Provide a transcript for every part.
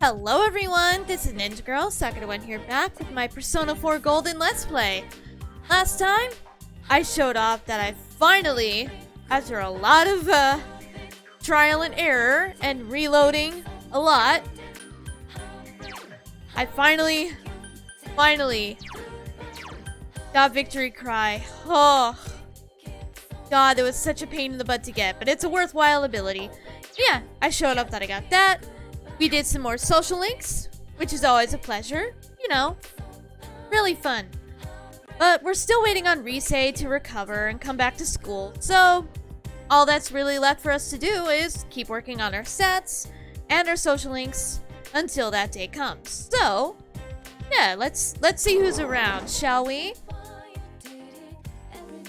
Hello everyone, this is Ninja Girl, Sakura1 here back with my Persona 4 Golden Let's Play. Last time, I showed off that I finally, after a lot of trial and error and reloading a lot, I finally got Victory Cry. Oh, God, that was such a pain in the butt to get, but it's a worthwhile ability. Yeah, I showed off that I got that. We did some more social links, which is always a pleasure. You know, really fun. But we're still waiting on Risei to recover and come back to school. So, all that's really left for us to do is keep working on our stats and our social links until that day comes. So, yeah, let's see who's around, shall we?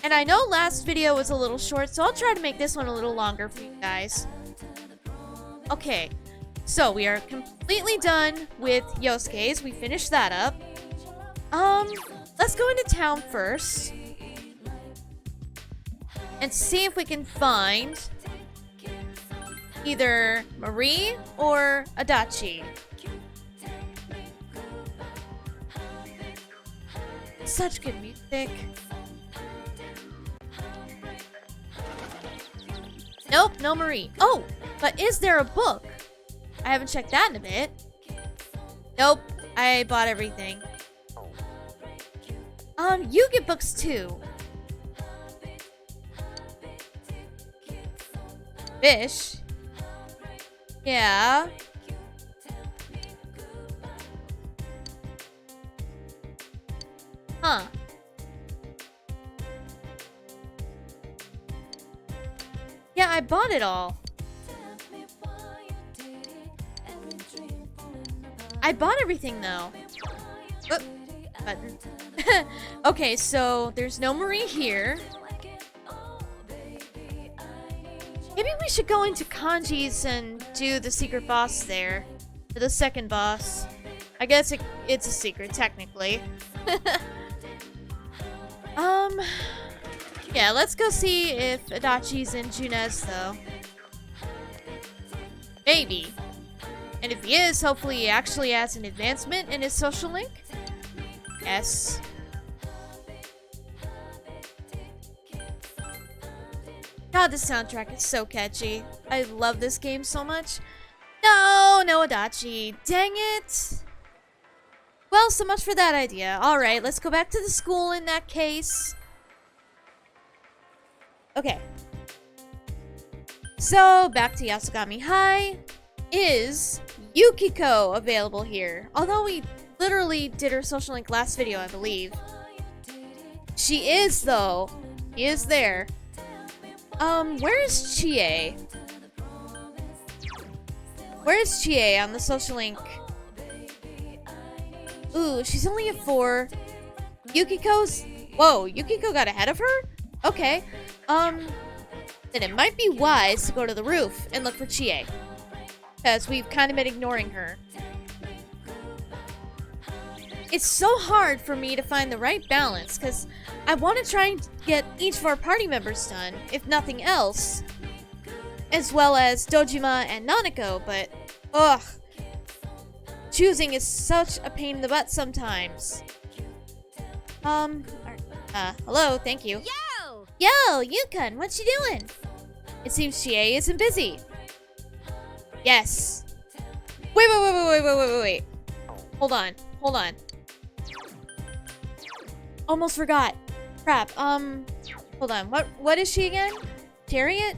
And I know last video was a little short, so I'll try to make this one a little longer for you guys. Okay. So, we are completely done with Yosuke's. We finished that up. Let's go into town first. And see if we can find either Marie or Adachi. Such good music. Nope, no Marie. Oh, but is there a book? I haven't checked that in a bit. Nope, I bought everything. You get books too. Fish? Yeah. Huh. Yeah, I bought it all. I bought everything though. Oop, button. Okay, so there's no Marie here. Maybe we should go into Kanji's and do the secret boss there. The second boss. I guess it's a secret, technically. Yeah, let's go see if Adachi's in Junez, though. Maybe. And if he is, hopefully he actually has an advancement in his social link. Yes. God, the soundtrack is so catchy. I love this game so much. No Adachi. Dang it. Well, so much for that idea. Alright, let's go back to the school in that case. Okay. So, back to Yasogami High. Is Yukiko available here? Although we literally did her social link last video, I believe. She is, though. She is there. Where is Chie? Where is Chie on the social link? Ooh, she's only a 4. Yukiko's... Whoa, Yukiko got ahead of her? Okay. Then it might be wise to go to the roof and look for Chie. Because we've kind of been ignoring her. It's so hard for me to find the right balance, because I want to try and get each of our party members done, if nothing else. As well as Dojima and Nanako, but, ugh. Choosing is such a pain in the butt sometimes. Hello, thank you. Yo, Yukon, what you doing? It seems Chie isn't busy. Yes. Wait. Hold on. Almost forgot. Crap. Hold on. What is she again? Chariot?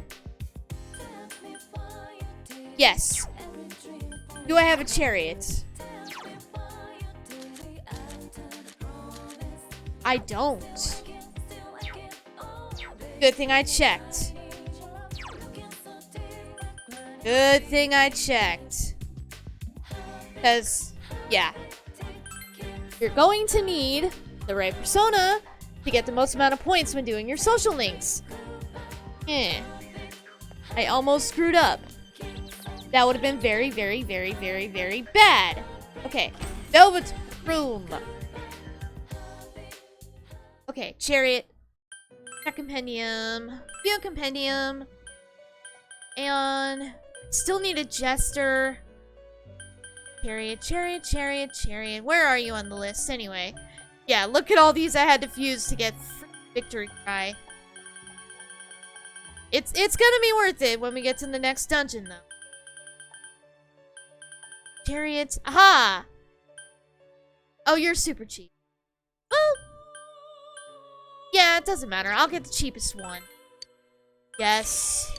Yes. Do I have a chariot? I don't. Good thing I checked. Good thing I checked. Because, yeah. You're going to need the right persona to get the most amount of points when doing your social links. I almost screwed up. That would have been very, very, very, very, very bad. Okay. Velvet Room. Okay, Chariot. Check Compendium. Field Compendium. And still need a Jester. Chariot, chariot, chariot, chariot. Where are you on the list anyway? Yeah, look at all these I had to fuse to get victory cry. It's gonna be worth it when we get to the next dungeon, though. Chariot. Aha! Oh, you're super cheap. Well, yeah, it doesn't matter. I'll get the cheapest one. Yes.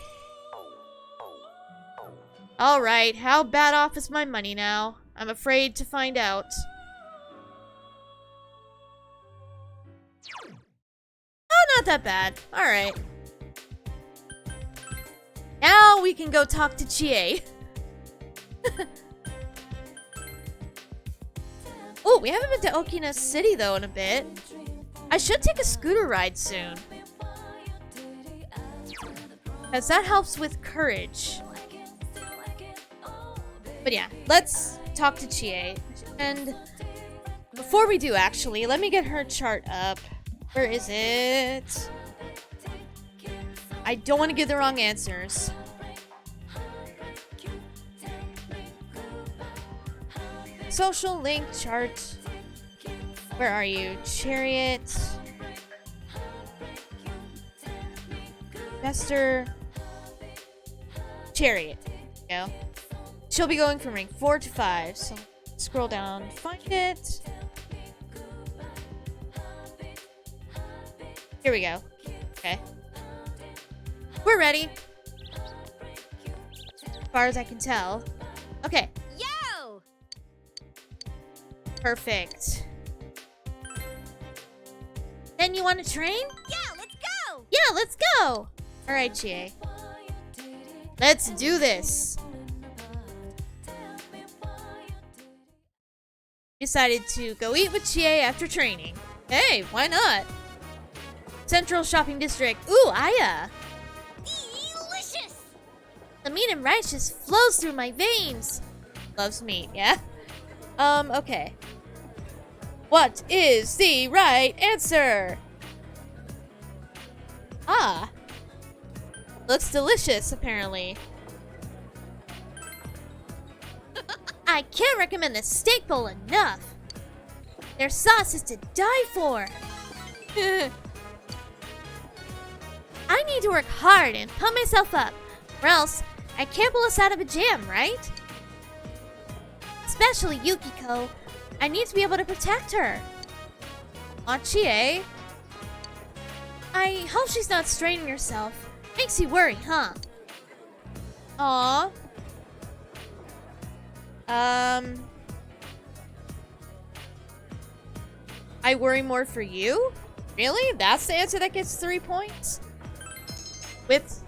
Alright, how bad off is my money now? I'm afraid to find out. Oh, not that bad. Alright. Now we can go talk to Chie. Oh, we haven't been to Okina City, though, in a bit. I should take a scooter ride soon. Because that helps with courage. But yeah, let's talk to Chie. And before we do, actually, let me get her chart up. Where is it? I don't want to give the wrong answers. Social link chart. Where are you? Chariot. Master. Chariot. There we go. She'll be going from rank 4 to 5. So scroll down, find it. Here we go. Okay. We're ready. As far as I can tell. Okay. Yo! Perfect. Then you want to train? Yeah, let's go! Yeah, let's go! Alright, Chie. Let's do this. Decided to go eat with Chie after training. Hey, why not? Central Shopping District. Ooh, Aya. Delicious! The meat and rice just flows through my veins. Loves meat, yeah? Okay. What is the right answer? Ah. Looks delicious, apparently. I can't recommend the steak bowl enough. Their sauce is to die for. I need to work hard and pump myself up, or else I can't pull us out of a jam, right? Especially Yukiko. I need to be able to protect her. Aunt Chie? I hope she's not straining herself. Makes you worry, huh? Aww. I worry more for you? Really? That's the answer that gets 3 points? With...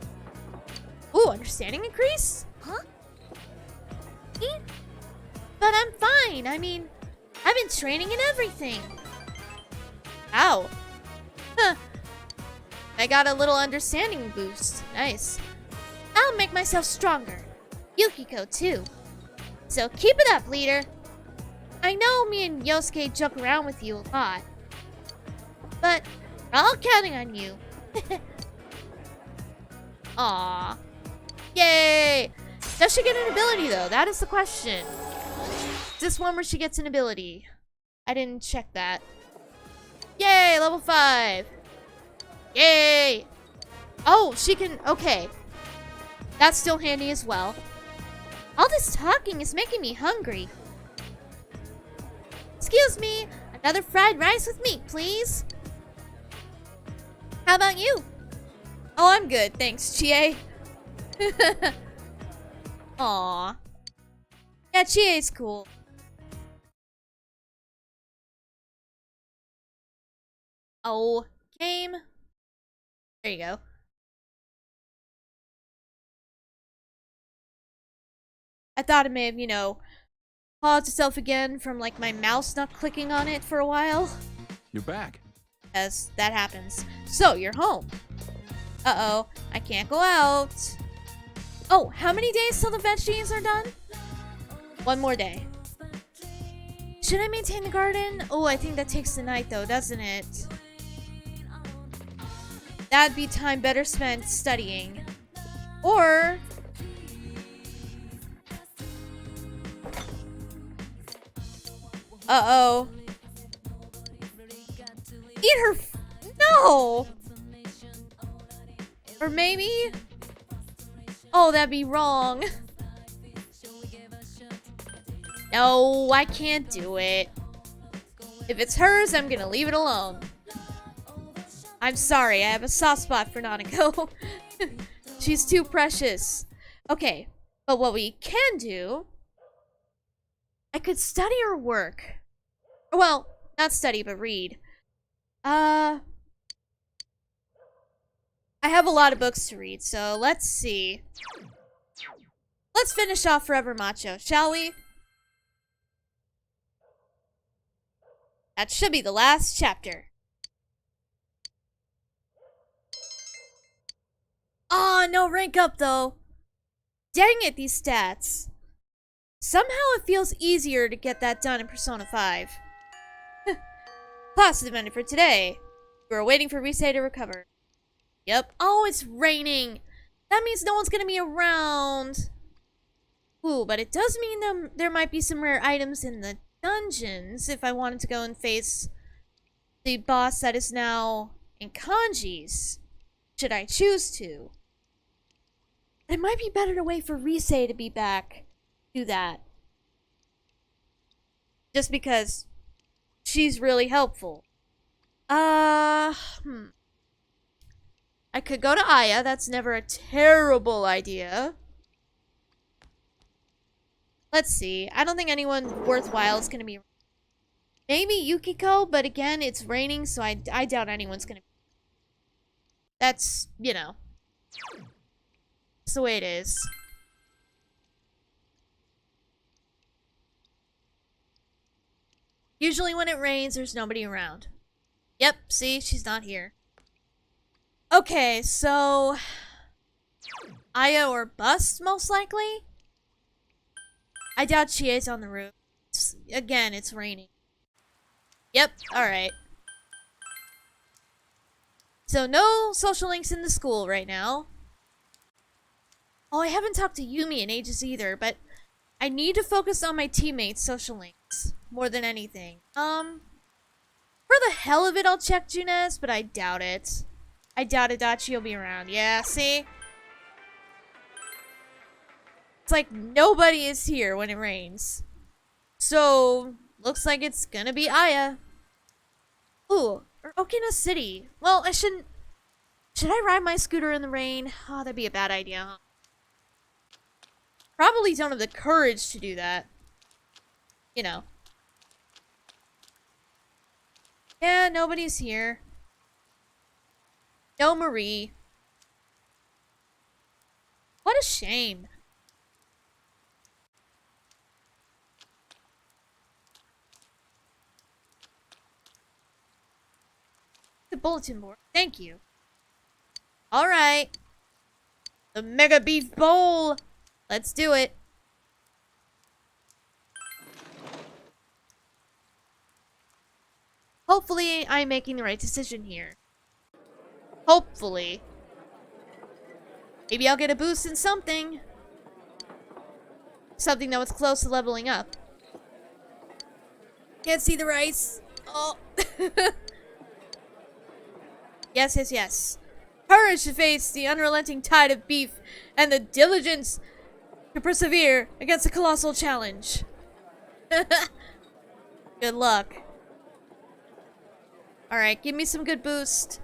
Ooh, understanding increase? Huh? But I'm fine. I mean, I've been training and everything. Ow. Huh. I got a little understanding boost. Nice. I'll make myself stronger. Yukiko, too. So keep it up, leader. I know me and Yosuke joke around with you a lot. But we're all counting on you. Aww. Yay! Does she get an ability, though? That is the question. Is this one where she gets an ability? I didn't check that. Yay! Level 5! Yay! Oh, she can... Okay. That's still handy as well. All this talking is making me hungry. Excuse me, another fried rice with meat, please. How about you? Oh, I'm good, thanks, Chie. Aww. Yeah, Chie's cool. Oh, game. There you go. I thought it may have, you know, paused itself again from, like, my mouse not clicking on it for a while. You're back. As that happens. So, you're home. Uh-oh. I can't go out. Oh, how many days till the veggies are done? One more day. Should I maintain the garden? Oh, I think that takes the night, though, doesn't it? That'd be time better spent studying. Or... Uh-oh. Eat her no! Or maybe? Oh, that'd be wrong. No, I can't do it. If it's hers, I'm gonna leave it alone. I'm sorry, I have a soft spot for Nanako. She's too precious. Okay, but what we can do... I could study or work. Well, not study, but read. I have a lot of books to read, so let's see. Let's finish off Forever Macho, shall we? That should be the last chapter. Aw, no rank up though. Dang it, these stats. Somehow it feels easier to get that done in Persona 5. Class is ended for today. We're waiting for Risei to recover. Yep. Oh, it's raining. That means no one's gonna be around. Ooh, but it does mean there might be some rare items in the dungeons if I wanted to go and face the boss that is now in Kanji's. Should I choose to? It might be better to wait for Risei to be back. Do that. Just because she's really helpful. I could go to Aya. That's never a terrible idea. Let's see. I don't think anyone worthwhile is gonna be... Maybe Yukiko, but again, it's raining, so I doubt anyone's gonna... That's, you know. That's the way it is. Usually when it rains, there's nobody around. Yep, see? She's not here. Okay, so... Aya or bust, most likely? I doubt Chie's on the roof. Again, it's raining. Yep, alright. So no social links in the school right now. Oh, I haven't talked to Yumi in ages either, but I need to focus on my teammates' social links more than anything. For the hell of it, I'll check Junez, but I doubt it. I doubt Adachi will be around. Yeah, see? It's like nobody is here when it rains. So, looks like it's gonna be Aya. Ooh, or Okina City. Well, I shouldn't... Should I ride my scooter in the rain? Oh, that'd be a bad idea, huh? Probably don't have the courage to do that. You know. Yeah, nobody's here. No Marie. What a shame. The bulletin board. Thank you. Alright. The Mega Beef Bowl. Let's do it. Hopefully, I'm making the right decision here. Hopefully. Maybe I'll get a boost in something. Something that was close to leveling up. Can't see the rice. Oh. Yes, yes, yes. Courage to face the unrelenting tide of beef and the diligence to persevere against a colossal challenge. Good luck. Alright, give me some good boost.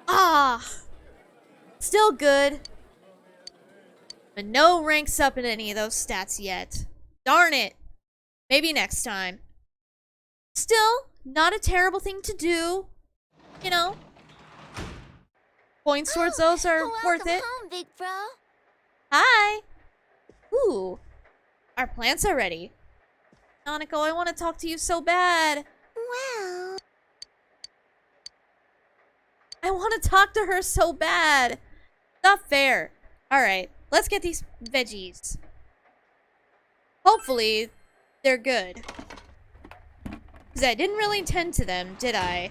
Ah! Still good. But no ranks up in any of those stats yet. Darn it. Maybe next time. Still, not a terrible thing to do. You know. Points towards those are worth it. Home, big bro. Hi. Ooh. Our plants are ready. Nanako, I want to talk to you so bad. Well... I want to talk to her so bad. Not fair. Alright, let's get these veggies. Hopefully, they're good. Because I didn't really tend to them, did I?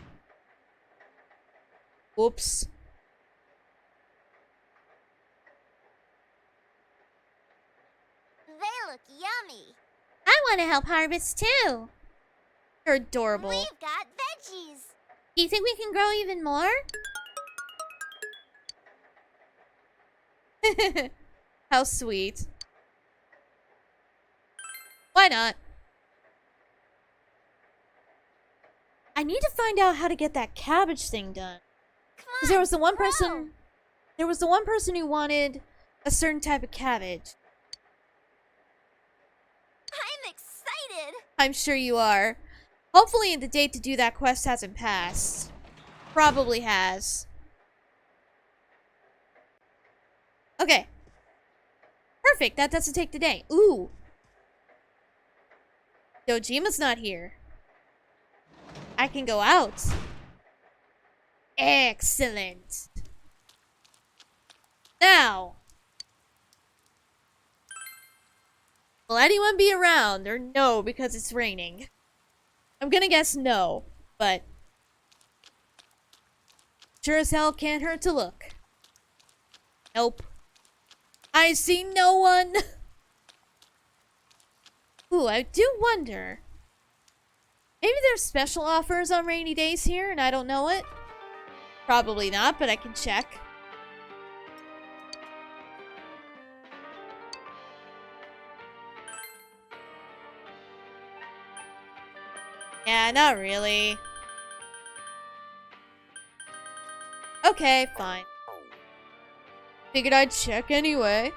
Oops. look yummy. I want to help harvest too. You're adorable. We've got veggies. Do you think we can grow even more? How sweet. Why not? I need to find out how to get that cabbage thing done. Come Because on, there was the one grow. person... There was the one person who wanted a certain type of cabbage. I'm excited. I'm sure you are. Hopefully the date to do that quest hasn't passed. Probably has. Okay. Perfect, that doesn't take the day. Ooh. Dojima's not here. I can go out. Excellent. Now. Will anyone be around or no because it's raining? I'm gonna guess no, but sure as hell can't hurt to look. Nope. I see no one. Ooh, I do wonder. Maybe there's special offers on rainy days here and I don't know it. Probably not, but I can check. Yeah, not really. Okay, fine. Figured I'd check anyway.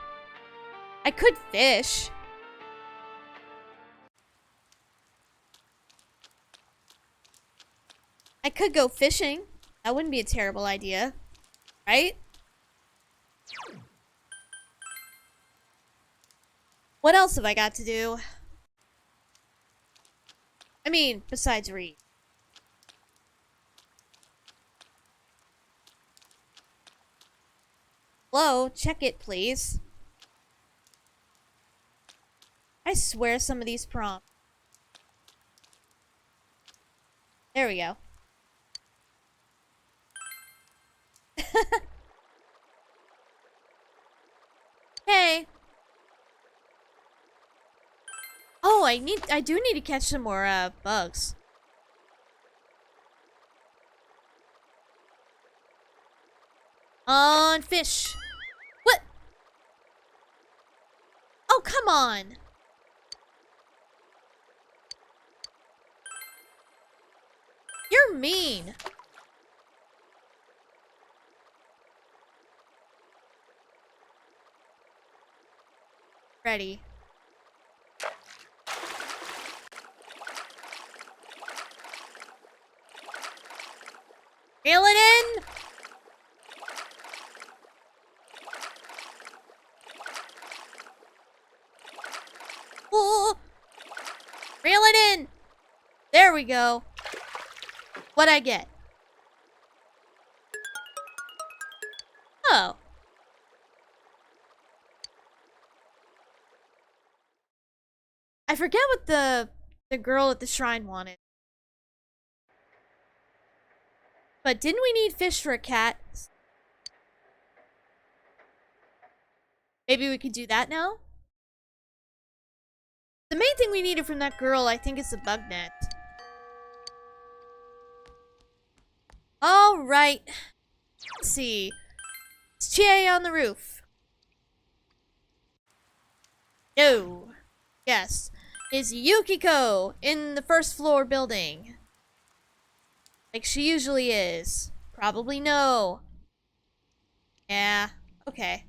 I could fish. I could go fishing. That wouldn't be a terrible idea. Right? What else have I got to do? I mean, besides read. Hello, check it, please. I swear some of these prompts. There we go. Hey. Oh, I do need to catch some more bugs. On fish. What? Oh, come on. You're mean. Ready. Reel it in. Oh, reel it in. There we go. What'd I get? Oh. I forget what the girl at the shrine wanted. But didn't we need fish for a cat? Maybe we could do that now? The main thing we needed from that girl, I think, is the bug net. Alright. Let's see. Is Chie on the roof? No. Yes. Is Yukiko in the first floor building? Like she usually is. Probably no. Yeah. Okay.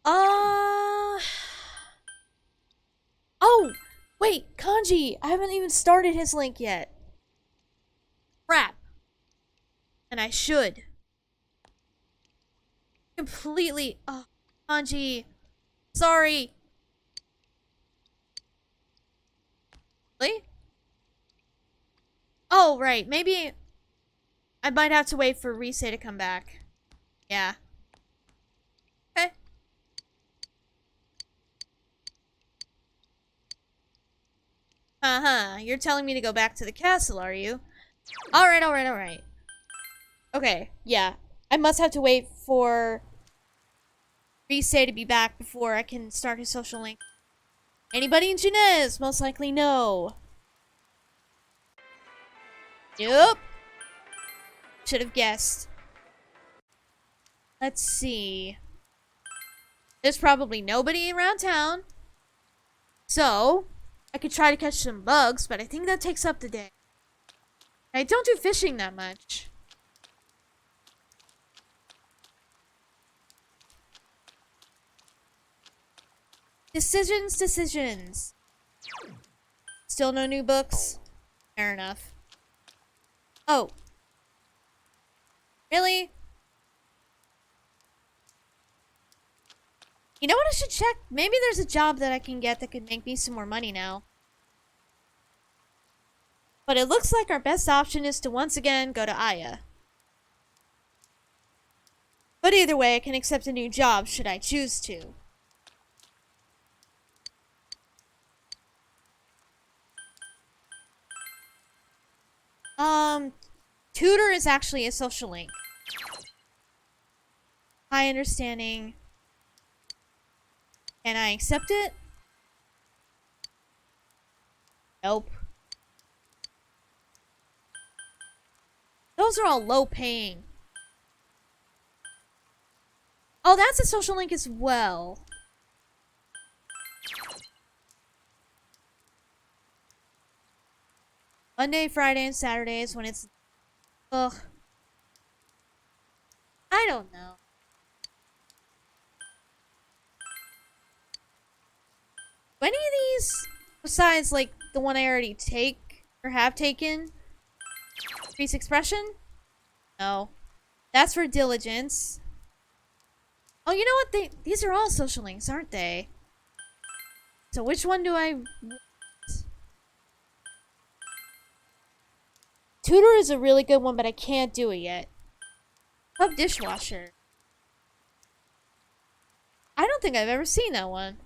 Oh, wait, Kanji. I haven't even started his link yet. Crap. And I should. Completely. Oh, Kanji. Sorry. Really? Oh, right. Maybe I might have to wait for Rise to come back. Yeah. Okay. Uh-huh. You're telling me to go back to the castle, are you? Alright, alright, alright. Okay, yeah. I must have to wait for Rise to be back before I can start his social link. Anybody in Junez? Most likely no. Nope. Should have guessed. Let's see. There's probably nobody around town. So, I could try to catch some bugs, but I think that takes up the day. I don't do fishing that much. Decisions. Still no new books? Fair enough. Oh. Really? You know what I should check? Maybe there's a job that I can get that could make me some more money now. But it looks like our best option is to once again go to Aya. But either way, I can accept a new job should I choose to. Tutor is actually a social link. High understanding. Can I accept it? Nope. Those are all low paying. Oh, that's a social link as well. Monday, Friday, and Saturdays when it's... Ugh. I don't know. Do any of these, besides, like, the one I already take, or have taken, increase expression? No. That's for diligence. Oh, you know what? These are all social links, aren't they? So which one do I... Tutor is a really good one, but I can't do it yet. Hub dishwasher. I don't think I've ever seen that one.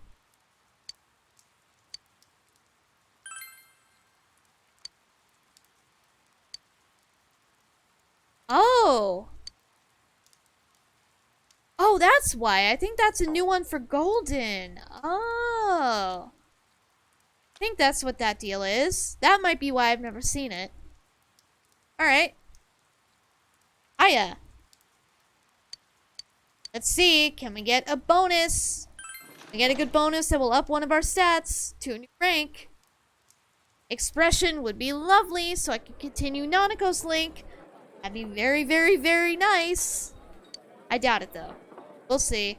Oh. Oh, that's why. I think that's a new one for Golden. Oh. I think that's what that deal is. That might be why I've never seen it. Alright. Aya. Let's see. Can we get a bonus? We get a good bonus that will up one of our stats to a new rank. Expression would be lovely, so I can continue Nanako's link. That'd be very, very, very nice. I doubt it, though. We'll see.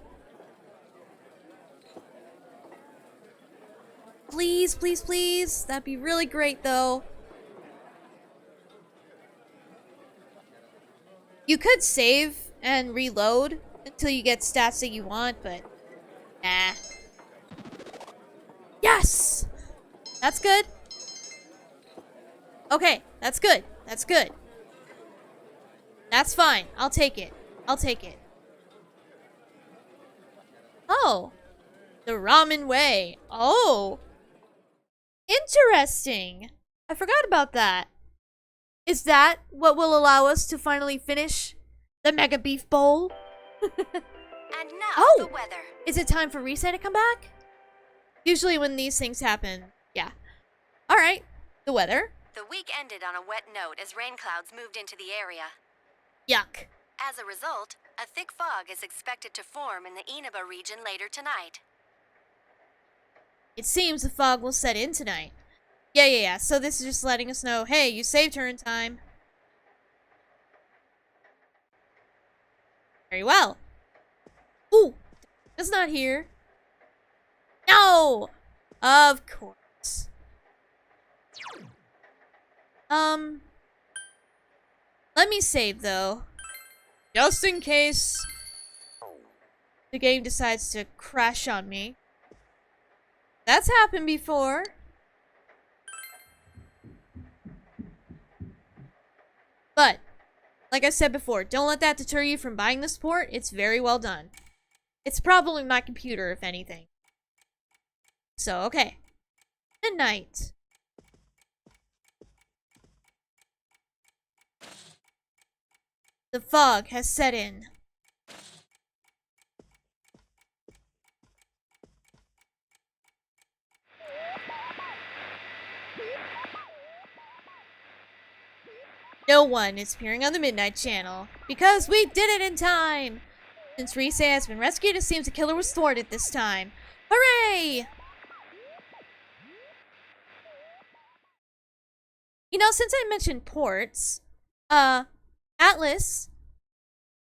Please, please, please. That'd be really great, though. You could save and reload until you get stats that you want, but... Nah. Yes! That's good. Okay, that's good. That's good. That's fine. I'll take it. I'll take it. Oh. The ramen way. Oh. Interesting. I forgot about that. Is that what will allow us to finally finish the Mega Beef Bowl? And now Oh! the weather. Is it time for Reset to come back? Usually when these things happen, yeah. Alright. The weather. The week ended on a wet note as rain clouds moved into the area. Yuck. As a result, a thick fog is expected to form in the Inaba region later tonight. It seems the fog will set in tonight. Yeah. So this is just letting us know, hey, you saved her in time. Very well. Ooh, that's not here. No! Of course. Let me save, though. Just in case the game decides to crash on me. That's happened before. But, like I said before, don't let that deter you from buying this port. It's very well done. It's probably my computer, if anything. So, okay. Midnight. The fog has set in. No one is appearing on the Midnight Channel. Because we did it in time! Since Rise has been rescued, it seems the killer was thwarted this time. Hooray! You know, since I mentioned ports, Atlus,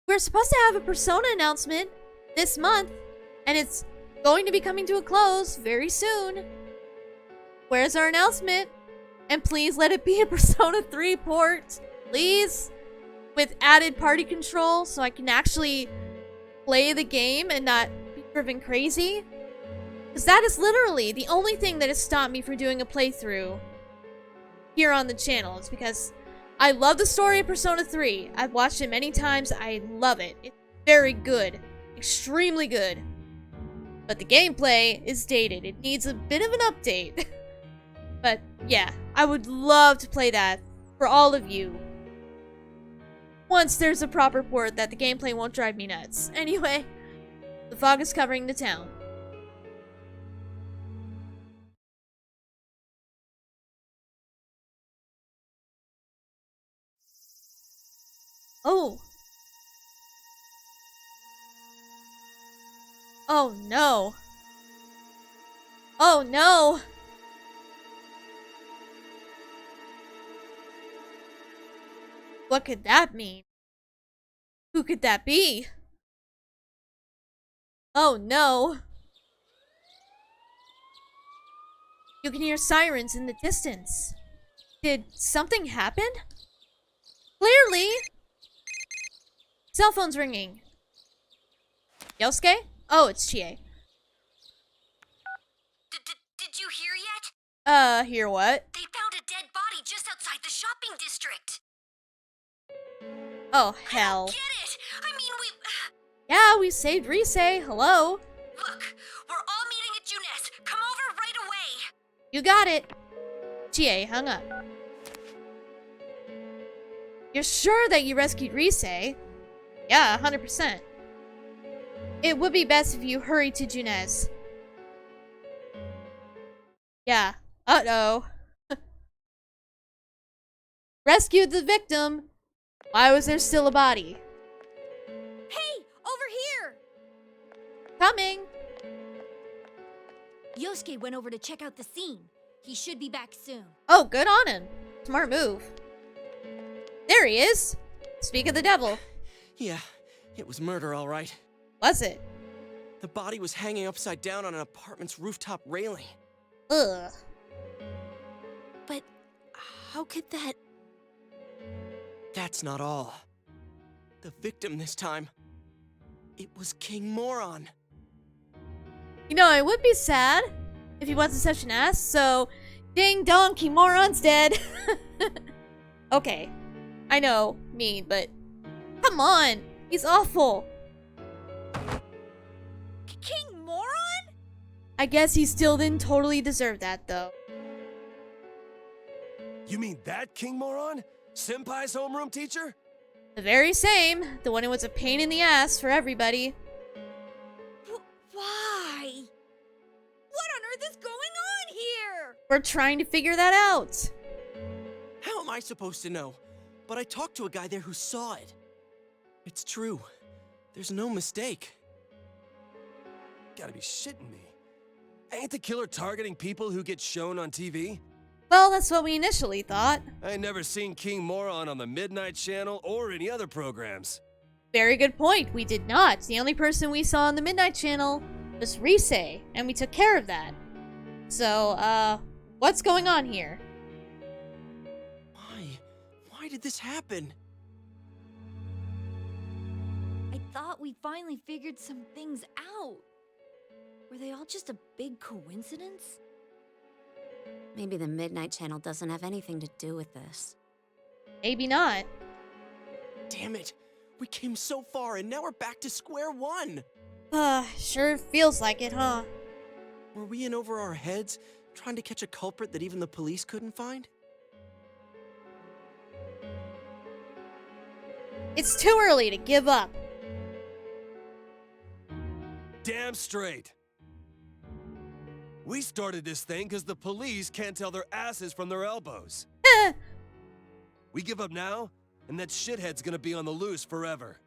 we're supposed to have a Persona announcement this month, and it's going to be coming to a close very soon. Where's our announcement? And please let it be a Persona 3 port, please, with added party control so I can actually play the game and not be driven crazy. Because that is literally the only thing that has stopped me from doing a playthrough here on the channel. It's because I love the story of Persona 3. I've watched it many times. I love it. It's very good. Extremely good. But the gameplay is dated. It needs a bit of an update. But yeah, I would love to play that for all of you. Once there's a proper port that the gameplay won't drive me nuts. Anyway, the fog is covering the town. Oh. Oh no. Oh no. What could that mean? Who could that be? Oh no. You can hear sirens in the distance. Did something happen? Clearly! Cell phone's ringing. Yosuke? Oh, it's Chie. Did you hear yet? Hear what? They found a dead body just outside the shopping district. Oh, hell. Get it? I mean, Yeah, we saved Rise. Hello? Look, we're all meeting at Junes. Come over right away. You got it. Chie hung up. You're sure that you rescued Rise? Yeah, 100%. It would be best if you hurry to Junes. Yeah. Uh-oh. Rescued the victim. Why was there still a body? Hey, over here! Coming. Yosuke went over to check out the scene. He should be back soon. Oh, good on him. Smart move. There he is. Speak of the devil. Yeah, it was murder, all right. Was it? The body was hanging upside down on an apartment's rooftop railing. Ugh. But how could that... That's not all. The victim this time, it was King Moron. You know, I would be sad if he wasn't such an ass, so ding dong, King Moron's dead. Okay. I know, mean, but come on. He's awful. King Moron? I guess he still didn't totally deserve that, though. You mean that King Moron? Senpai's homeroom teacher? The very same. The one who was a pain in the ass for everybody. Why? What on earth is going on here? We're trying to figure that out. How am I supposed to know? But I talked to a guy there who saw it. It's true. There's no mistake. Gotta be shitting me. Ain't the killer targeting people who get shown on TV? Well, that's what we initially thought. I ain't never seen King Moron on the Midnight Channel or any other programs. Very good point. We did not. The only person we saw on the Midnight Channel was Rise, and we took care of that. So, what's going on here? Why did this happen? I thought we finally figured some things out. Were they all just a big coincidence? Maybe the Midnight Channel doesn't have anything to do with this. Maybe not. Damn it. We came so far and now we're back to square one. Sure feels like it, huh? Were we in over our heads, trying to catch a culprit that even the police couldn't find? It's too early to give up. Damn straight. We started this thing because the police can't tell their asses from their elbows. We give up now, and that shithead's gonna be on the loose forever.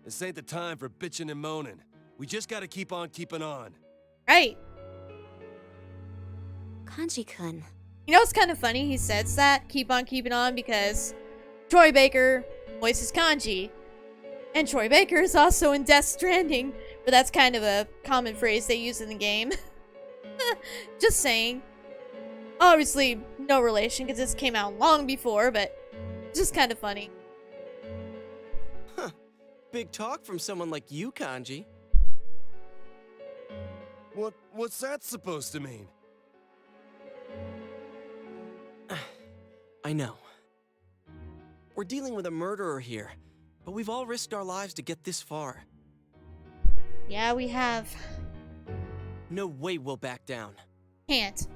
This ain't the time for bitching and moaning. We just gotta keep on keeping on. Right. Kanji-kun. You know, it's kind of funny he says that, keep on keeping on, because Troy Baker voices Kanji. And Troy Baker is also in Death Stranding, but that's kind of a common phrase they use in the game. Just saying. Obviously, no relation, because this came out long before, but just kind of funny. Huh. Big talk from someone like you, Kanji. What's that supposed to mean? I know. We're dealing with a murderer here, but we've all risked our lives to get this far. Yeah, we have. No way we'll back down. Can't.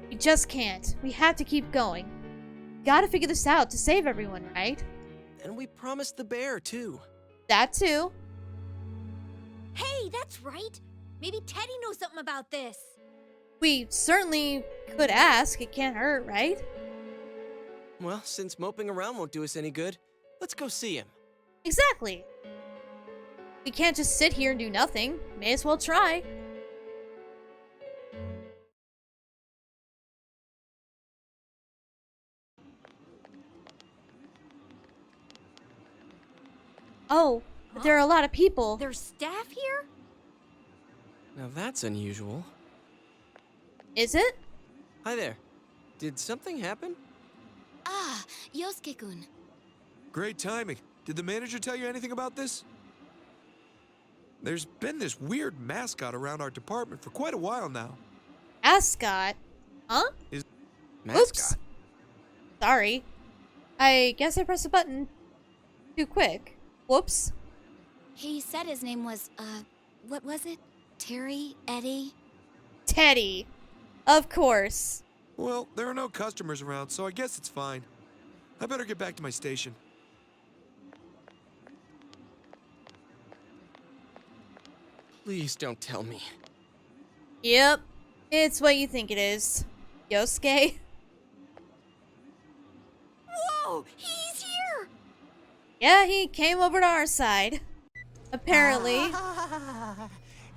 We just can't. We have to keep going. Gotta figure this out to save everyone, right? And we promised the bear, too. That too. Hey, that's right. Maybe Teddy knows something about this. We certainly could ask. It can't hurt, right? Well, since moping around won't do us any good, let's go see him. Exactly. We can't just sit here and do nothing. May as well try. Oh, but there are a lot of people. There's staff here? Now that's unusual. Is it? Hi there. Did something happen? Ah, Yosuke-kun. Great timing. Did the manager tell you anything about this? There's been this weird mascot around our department for quite a while now. Ascot. Huh? Mascot. Oops. Sorry. I guess I pressed the button too quick. Whoops. He said his name was, what was it? Terry? Eddie? Teddy. Of course. Well, there are no customers around, so I guess it's fine. I better get back to my station. Please don't tell me. Yep. It's what you think it is. Yosuke. Whoa, he's here! Yeah, he came over to our side. Apparently. Ah,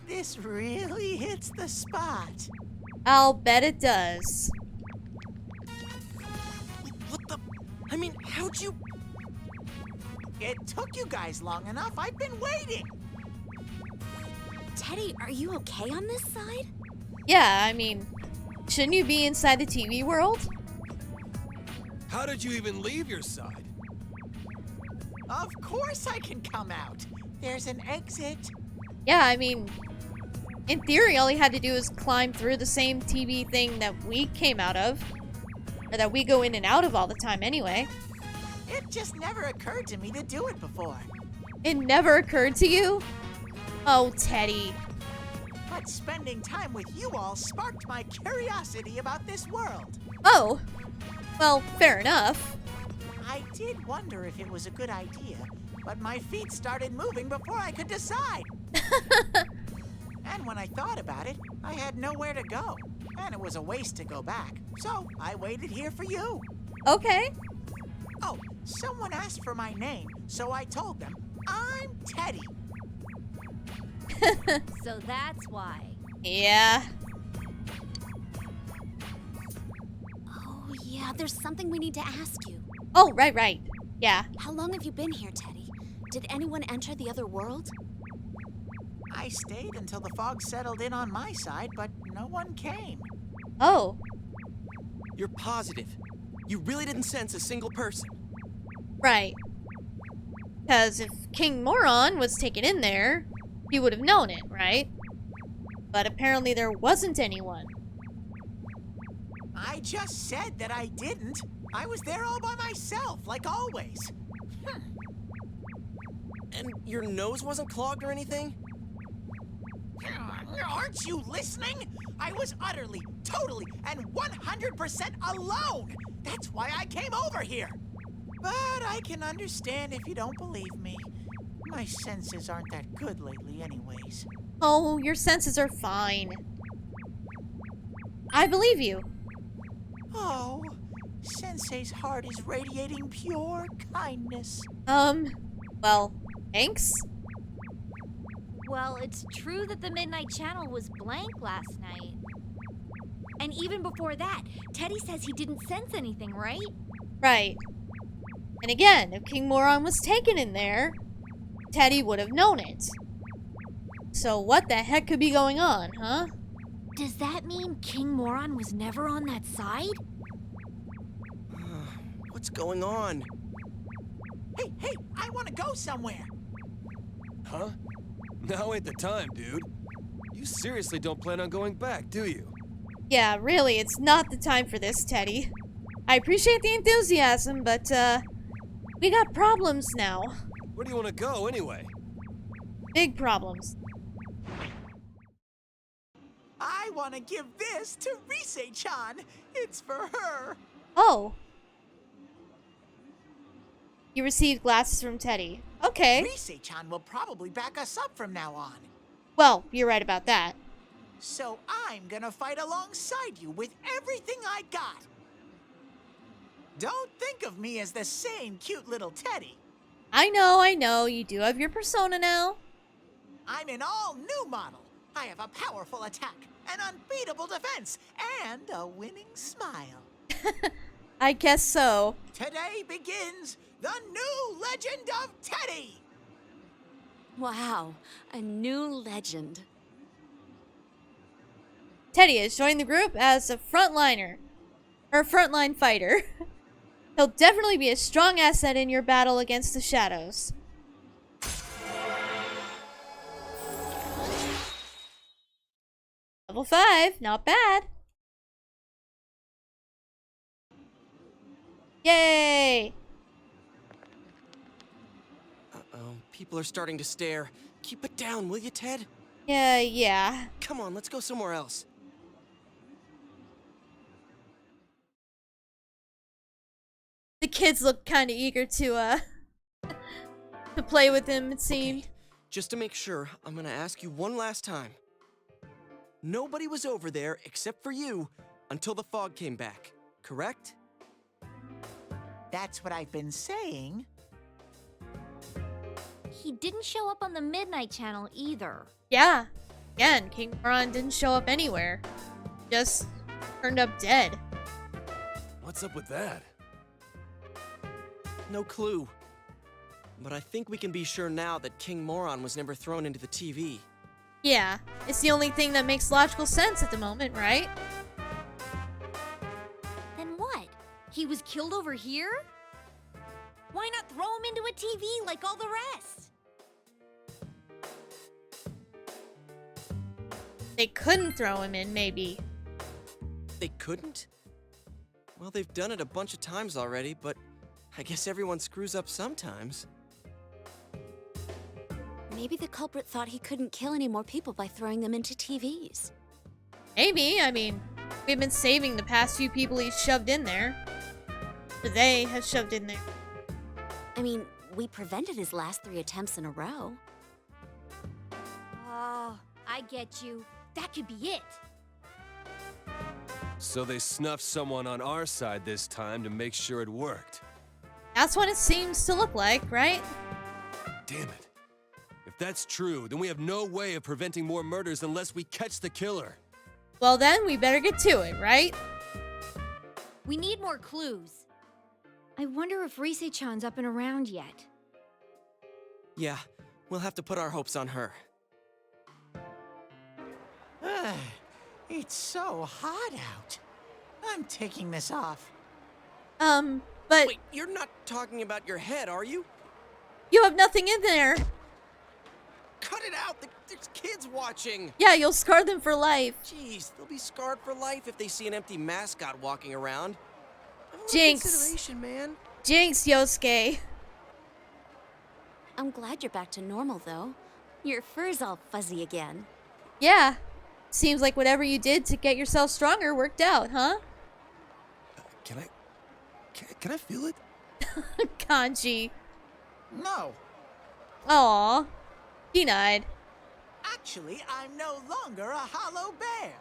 this really hits the spot. I'll bet it does. What the? I mean, how'd you? It took you guys long enough. I've been waiting. Teddy, are you okay on this side? Yeah, I mean, shouldn't you be inside the TV world? How did you even leave your side? Of course I can come out. There's an exit. Yeah, I mean, in theory, all he had to do is climb through the same TV thing that we came out of. Or that we go in and out of all the time anyway. It just never occurred to me to do it before. It never occurred to you? Oh, Teddy. But spending time with you all sparked my curiosity about this world. Oh. Well, fair enough. I did wonder if it was a good idea, but my feet started moving before I could decide. And when I thought about it, I had nowhere to go. And it was a waste to go back. So I waited here for you. Okay. Oh, someone asked for my name, so I told them, I'm Teddy. So that's why. Yeah. Oh, yeah, there's something we need to ask you. Oh, right. Yeah. How long have you been here, Teddy? Did anyone enter the other world? I stayed until the fog settled in on my side, but no one came. Oh. You're positive. You really didn't sense a single person. Right. Because if King Moron was taken in there, he would have known it, right? But apparently there wasn't anyone. I just said that I didn't. I was there all by myself, like always. And your nose wasn't clogged or anything? Aren't you listening? I was utterly, totally, and 100% alone. That's why I came over here. But I can understand if you don't believe me. My senses aren't that good lately anyways. Oh, your senses are fine. I believe you. Oh, Sensei's heart is radiating pure kindness. Well, thanks. Well, it's true that the Midnight Channel was blank last night. And even before that, Teddy says he didn't sense anything, right? Right. And again, if King Moron was taken in there, Teddy would have known it. So what the heck could be going on, huh? Does that mean King Moron was never on that side? What's going on? Hey, I want to go somewhere. Huh? Now ain't the time, dude. You seriously don't plan on going back, do you? Yeah, really, it's not the time for this, Teddy. I appreciate the enthusiasm, but, we got problems now. Where do you want to go, anyway? Big problems. I want to give this to Rise-chan. It's for her. Oh. You received glasses from Teddy. Okay. Rise-chan will probably back us up from now on. Well, you're right about that. So I'm gonna fight alongside you with everything I got. Don't think of me as the same cute little Teddy. I know. You do have your persona now. I'm an all-new model. I have a powerful attack, an unbeatable defense, and a winning smile. I guess so. Today begins the new legend of Teddy! Wow, a new legend. Teddy has joined the group as a frontliner. Or frontline fighter. He'll definitely be a strong asset in your battle against the shadows. Level 5, not bad. Yay! Uh-oh, people are starting to stare. Keep it down, will you, Ted? Yeah. Come on, let's go somewhere else. The kids look kind of eager to play with him, it seemed. Okay, just to make sure, I'm gonna ask you one last time. Nobody was over there except for you until the fog came back, correct? That's what I've been saying. He didn't show up on the Midnight Channel either. Yeah. Again, King Moron didn't show up anywhere. Just turned up dead. What's up with that? No clue. But I think we can be sure now that King Moron was never thrown into the TV. Yeah, it's the only thing that makes logical sense at the moment, right? Then what? He was killed over here? Why not throw him into a TV like all the rest? They couldn't throw him in, maybe. They couldn't? Well, they've done it a bunch of times already, but I guess everyone screws up sometimes. Maybe the culprit thought he couldn't kill any more people by throwing them into TVs. Maybe, I mean, we've been saving the past few people he's shoved in there. Or they have shoved in there. I mean, we prevented his last 3 attempts in a row. Oh, I get you. That could be it. So they snuffed someone on our side this time to make sure it worked. That's what it seems to look like, right? Damn it. If that's true, then we have no way of preventing more murders unless we catch the killer. Well then, we better get to it, right? We need more clues. I wonder if Rise-chan's up and around yet. Yeah, we'll have to put our hopes on her. It's so hot out. I'm taking this off. But Wait, you're not talking about your head, are you? you have nothing in there. Cut it out! There's kids watching! Yeah, you'll scar them for life. Jeez, they'll be scarred for life if they see an empty mascot walking around. Have a little Jinx. consideration, man. Jinx, Yosuke. I'm glad you're back to normal, though. Your fur's all fuzzy again. Yeah. Seems like whatever you did to get yourself stronger worked out, huh? Can I feel it? Kanji. No, Aw. Denied. actually, I'm no longer a hollow bear.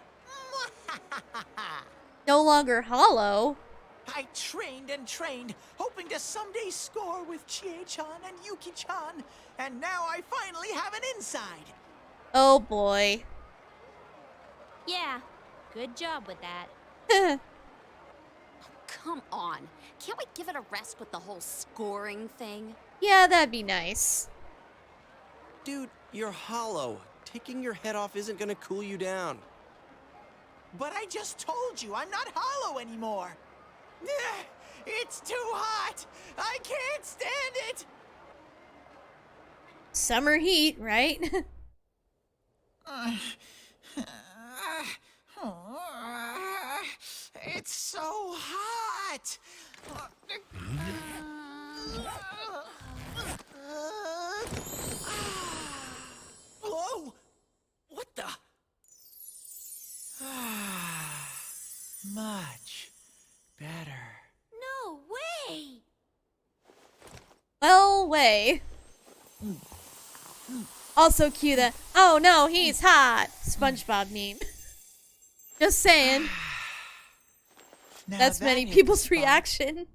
No longer hollow. I trained and trained, hoping to someday score with Chie-chan and Yuki-chan, and now I finally have an inside. Oh boy. Yeah, good job with that. Come on. Can't we give it a rest with the whole scoring thing? Yeah, that'd be nice. Dude, you're hollow. Taking your head off isn't gonna cool you down. But I just told you I'm not hollow anymore. It's too hot. I can't stand it. Summer heat, right? It's so hot. Whoa! What the? Much better. No way! Well, way. Also cue the, oh no, he's hot, SpongeBob meme. Just saying. Now That's that many is people's fun. reaction.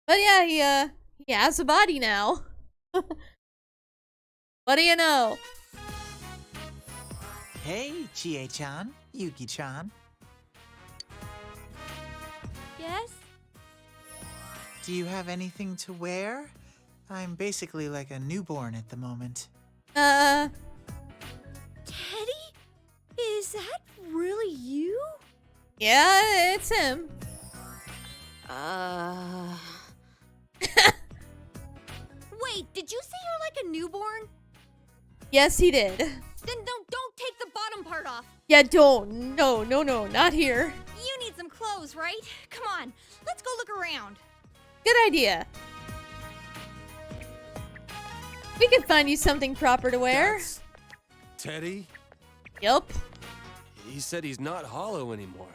But yeah, he has a body now. What do you know? Hey, Chie-chan, Yuki-chan. Yes? Do you have anything to wear? I'm basically like a newborn at the moment. Teddy? Is that really you? Yeah, it's him. Wait, did you say you're like a newborn? Yes, he did. Then don't take the bottom part off. Yeah, don't. No, not here. You need some clothes, right? Come on, let's go look around. Good idea. We can find you something proper to wear. That's Teddy? Yup. He said he's not hollow anymore.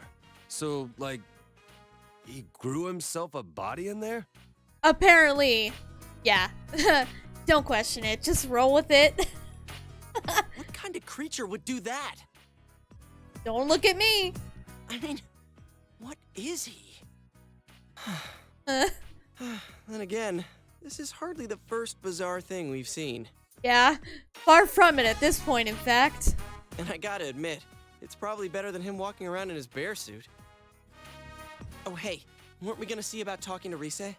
So, like, he grew himself a body in there? Apparently. Yeah. Don't question it. Just roll with it. What kind of creature would do that? Don't look at me. I mean, what is he? Uh, Then again, this is hardly the first bizarre thing we've seen. yeah. Far from it at this point, in fact. And I gotta admit, it's probably better than him walking around in his bear suit. Oh hey, weren't we gonna see about talking to Rise?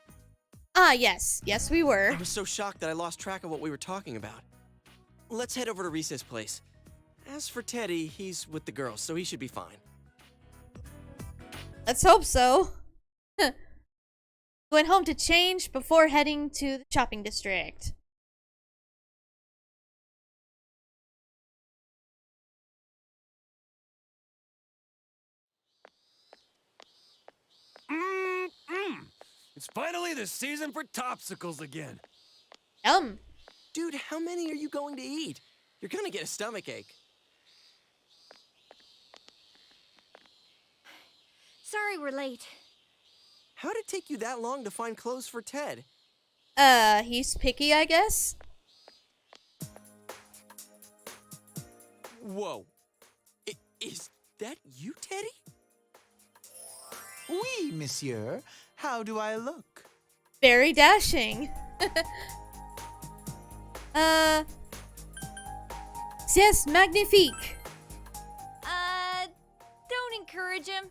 Ah, yes. Yes, we were. I was so shocked that I lost track of what we were talking about. Let's head over to Rise's place. As for Teddy, he's with the girls, so he should be fine. Let's hope so. Going home to change before heading to the shopping district. It's finally the season for topsicles again. Yum. Dude, how many are you going to eat? You're gonna get a stomachache. Sorry we're late. How'd it take you that long to find clothes for Ted? He's picky, I guess? Whoa. Is that you, Teddy? Oui, monsieur. How do I look? Very dashing. C'est magnifique. Don't encourage him.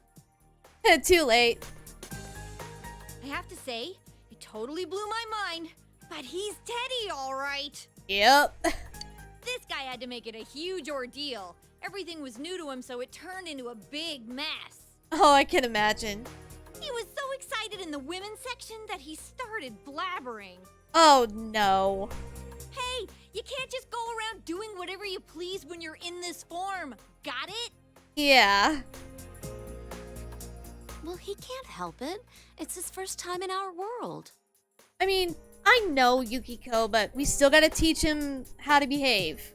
Too late. I have to say, it totally blew my mind. But he's Teddy, all right. Yep. This guy had to make it a huge ordeal. Everything was new to him, so it turned into a big mess. Oh, I can imagine. He was so excited in the women's section that he started blabbering. Oh, no. Hey, you can't just go around doing whatever you please when you're in this form. Got it? Yeah. Well, he can't help it. It's his first time in our world. I mean, I know Yukiko, but we still gotta teach him how to behave.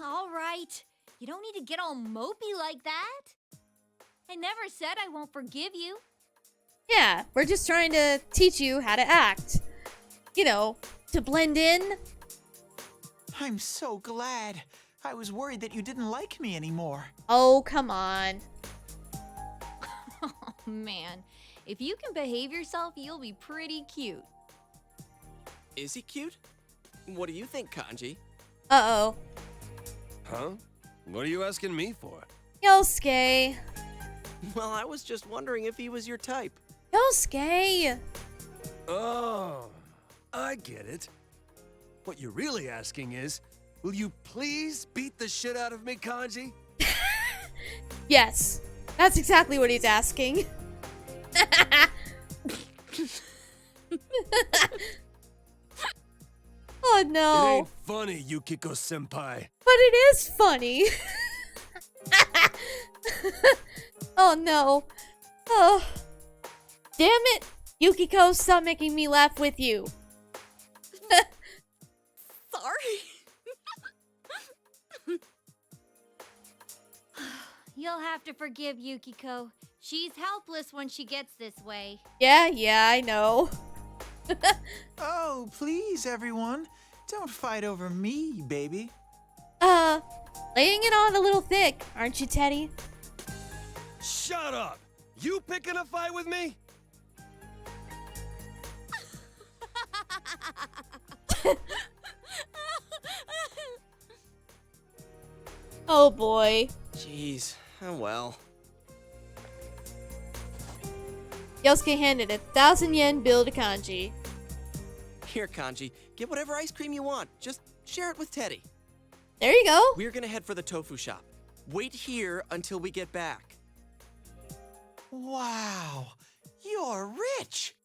All right. You don't need to get all mopey like that. I never said I won't forgive you. Yeah, we're just trying to teach you how to act. You know, to blend in. I'm so glad. I was worried that you didn't like me anymore. Oh, come on. Man, if you can behave yourself, you'll be pretty cute. Is he cute? What do you think, Kanji? Uh-oh. Huh? What are you asking me for? Yosuke. Well, I was just wondering if he was your type. Yosuke. Oh, I get it. What you're really asking is, will you please beat the shit out of me, Kanji? Yes. That's exactly what he's asking. Oh It no. ain't funny, Yukiko-senpai. But it is funny. Oh no. Oh. Damn it. Yukiko, stop making me laugh with you. Sorry. You'll have to forgive Yukiko. She's helpless when she gets this way. Yeah, I know. Oh, please, everyone. Don't fight over me, baby. Laying it on a little thick, aren't you, Teddy? Shut up! You picking a fight with me? Oh boy. Jeez, oh well. Yosuke handed a 1,000 yen bill to Kanji. Here, Kanji, get whatever ice cream you want. Just share it with Teddy. There you go. We're gonna head for the tofu shop. Wait here until we get back. Wow, you're rich.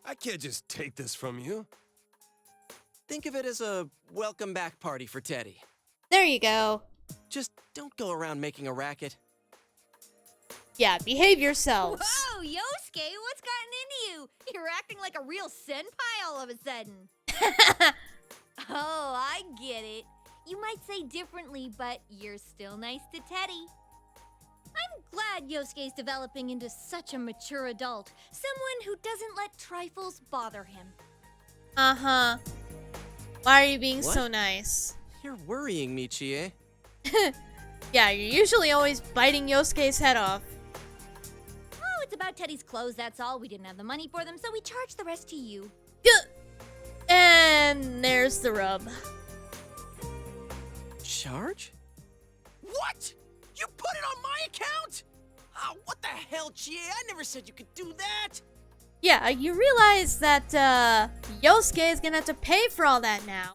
I can't just take this from you. Think of it as a welcome back party for Teddy. There you go. Just don't go around making a racket. Yeah, behave yourselves. Whoa, Yosuke, what's gotten into you? You're acting like a real senpai all of a sudden. Oh, I get it. You might say differently, but you're still nice to Teddy. I'm glad Yosuke's developing into such a mature adult. Someone who doesn't let trifles bother him. Uh-huh. Why are you being What? so nice? You're worrying me, Chie. Yeah, you're usually always biting Yosuke's head off. Oh, it's about Teddy's clothes, that's all. We didn't have the money for them, so we charged the rest to you. And there's the rub. Charge? What? You put it on my account? Oh, what the hell, Chie? I never said you could do that. Yeah, you realize that, Yosuke is gonna have to pay for all that now.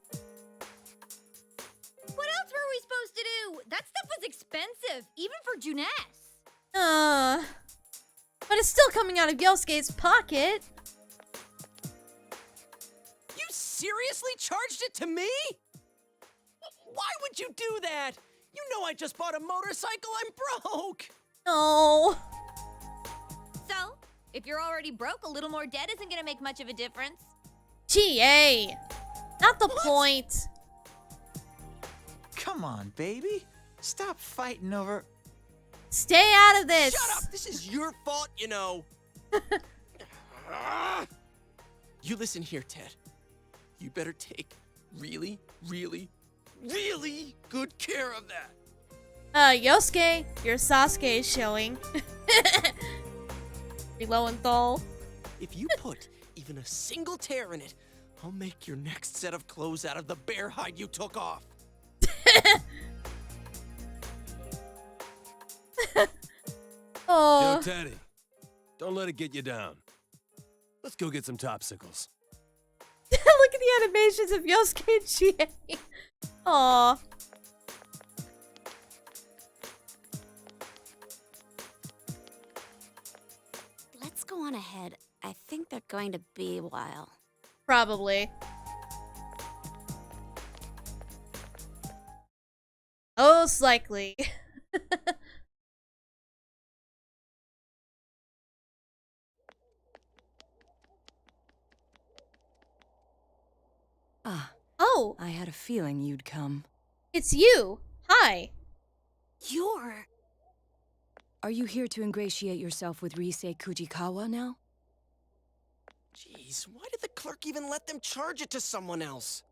What else were we supposed to do? That stuff was expensive, even for Juness. But it's still coming out of Yosuke's pocket. You seriously charged it to me? Why would you do that? You know I just bought a motorcycle. I'm broke. No. So, if you're already broke, a little more debt isn't gonna make much of a difference. GA. Not the What? point. Come on, baby. Stop fighting over... Stay out of this. Shut up. This is your fault, you know. You listen here, Ted. You better take really, really, really good care of that. Yosuke, your Sasuke is showing. Lowenthal. If you put even a single tear in it, I'll make your next set of clothes out of the bear hide you took off. Oh. Yo, Teddy, don't let it get you down. Let's go get some topsicles. Look at the animations of Yosuke and Chie. Aw. Let's go on ahead. I think they're going to be a while. Probably. Most likely. Ah, Oh, I had a feeling you'd come. it's you. Hi. You're... Are you here to ingratiate yourself with Riisei Kujikawa now? Jeez, why did the clerk even let them charge it to someone else?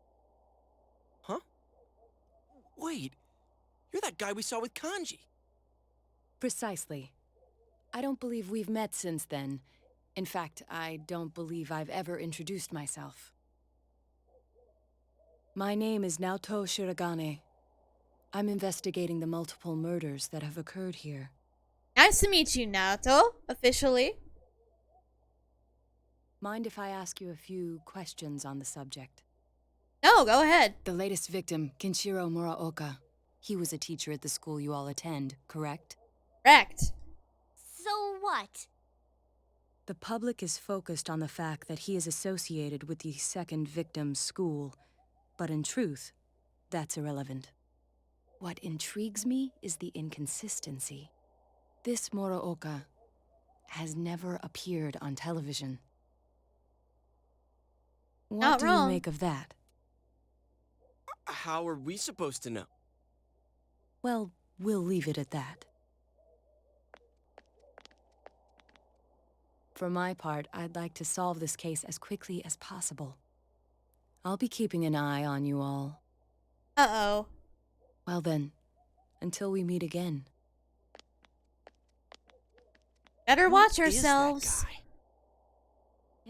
Huh? Wait, you're that guy we saw with Kanji. Precisely. I don't believe we've met since then. In fact, I don't believe I've ever introduced myself. My name is Naoto Shiragani. I'm investigating the multiple murders that have occurred here. Nice to meet you, Naoto. Officially. Mind if I ask you a few questions on the subject? No, go ahead. The latest victim, Kenshiro Muraoka. He was a teacher at the school you all attend, correct? Correct. So what? The public is focused on the fact that he is associated with the second victim's school, but in truth, that's irrelevant. What intrigues me is the inconsistency. This Muraoka has never appeared on television. What Not do wrong. you make of that? How are we supposed to know? Well, we'll leave it at that. For my part, I'd like to solve this case as quickly as possible. I'll be keeping an eye on you all. Uh-oh. Well then, until we meet again. Better watch Who is that ourselves. guy?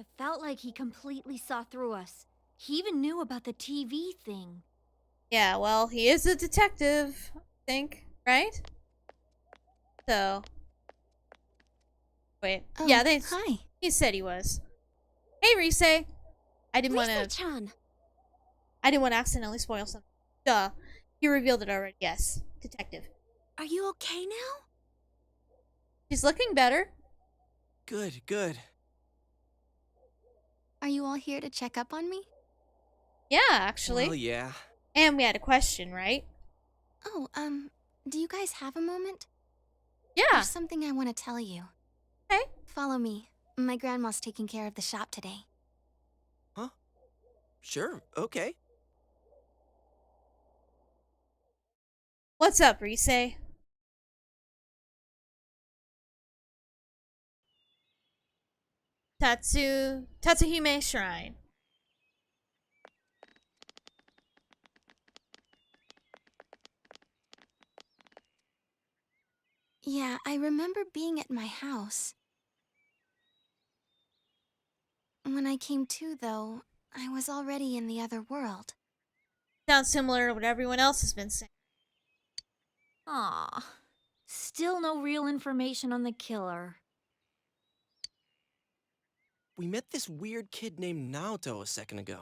It felt like he completely saw through us. He even knew about the TV thing. Yeah, well, he is a detective, I think, right? So. Wait. Oh, yeah, hi. he said he was. Hey, Rise. I didn't want to. Risa-chan. I didn't want to accidentally spoil something. Duh. You revealed it already. Yes, detective. Are you okay now? She's looking better. Good, good. Are you all here to check up on me? Yeah, actually. Well, yeah. And we had a question, right? Oh, do you guys have a moment? Yeah. There's something I want to tell you. Okay. Follow me. My grandma's taking care of the shop today. Huh? Sure, okay. What's up, Rise? Tatsuhime Shrine. Yeah, I remember being at my house. When I came to, though, I was already in the other world. Sounds similar to what everyone else has been saying. Aw. Still no real information on the killer. We met this weird kid named Naoto a second ago.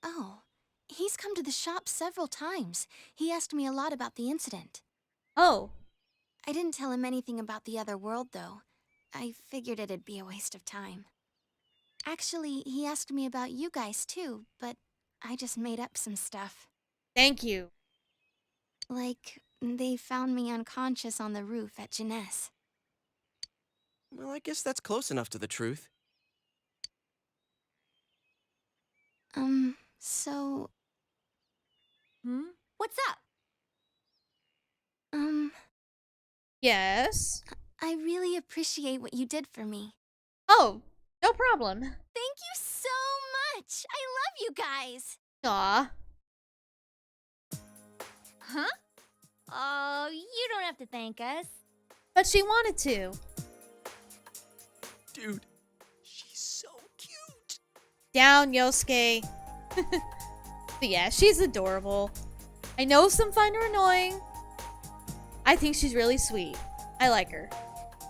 Oh, he's come to the shop several times. He asked me a lot about the incident. Oh. I didn't tell him anything about the other world, though. I figured it'd be a waste of time. Actually, he asked me about you guys, too, but I just made up some stuff. Thank you. Like, they found me unconscious on the roof at Jeunesse. Well, I guess that's close enough to the truth. So... What's up? Yes? I really appreciate what you did for me. Oh, no problem. Thank you so much! I love you guys! Aw. Huh? Oh, you don't have to thank us. But she wanted to. Dude, she's so cute. Down, Yosuke. But yeah, she's adorable. I know some find her annoying. I think she's really sweet. I like her.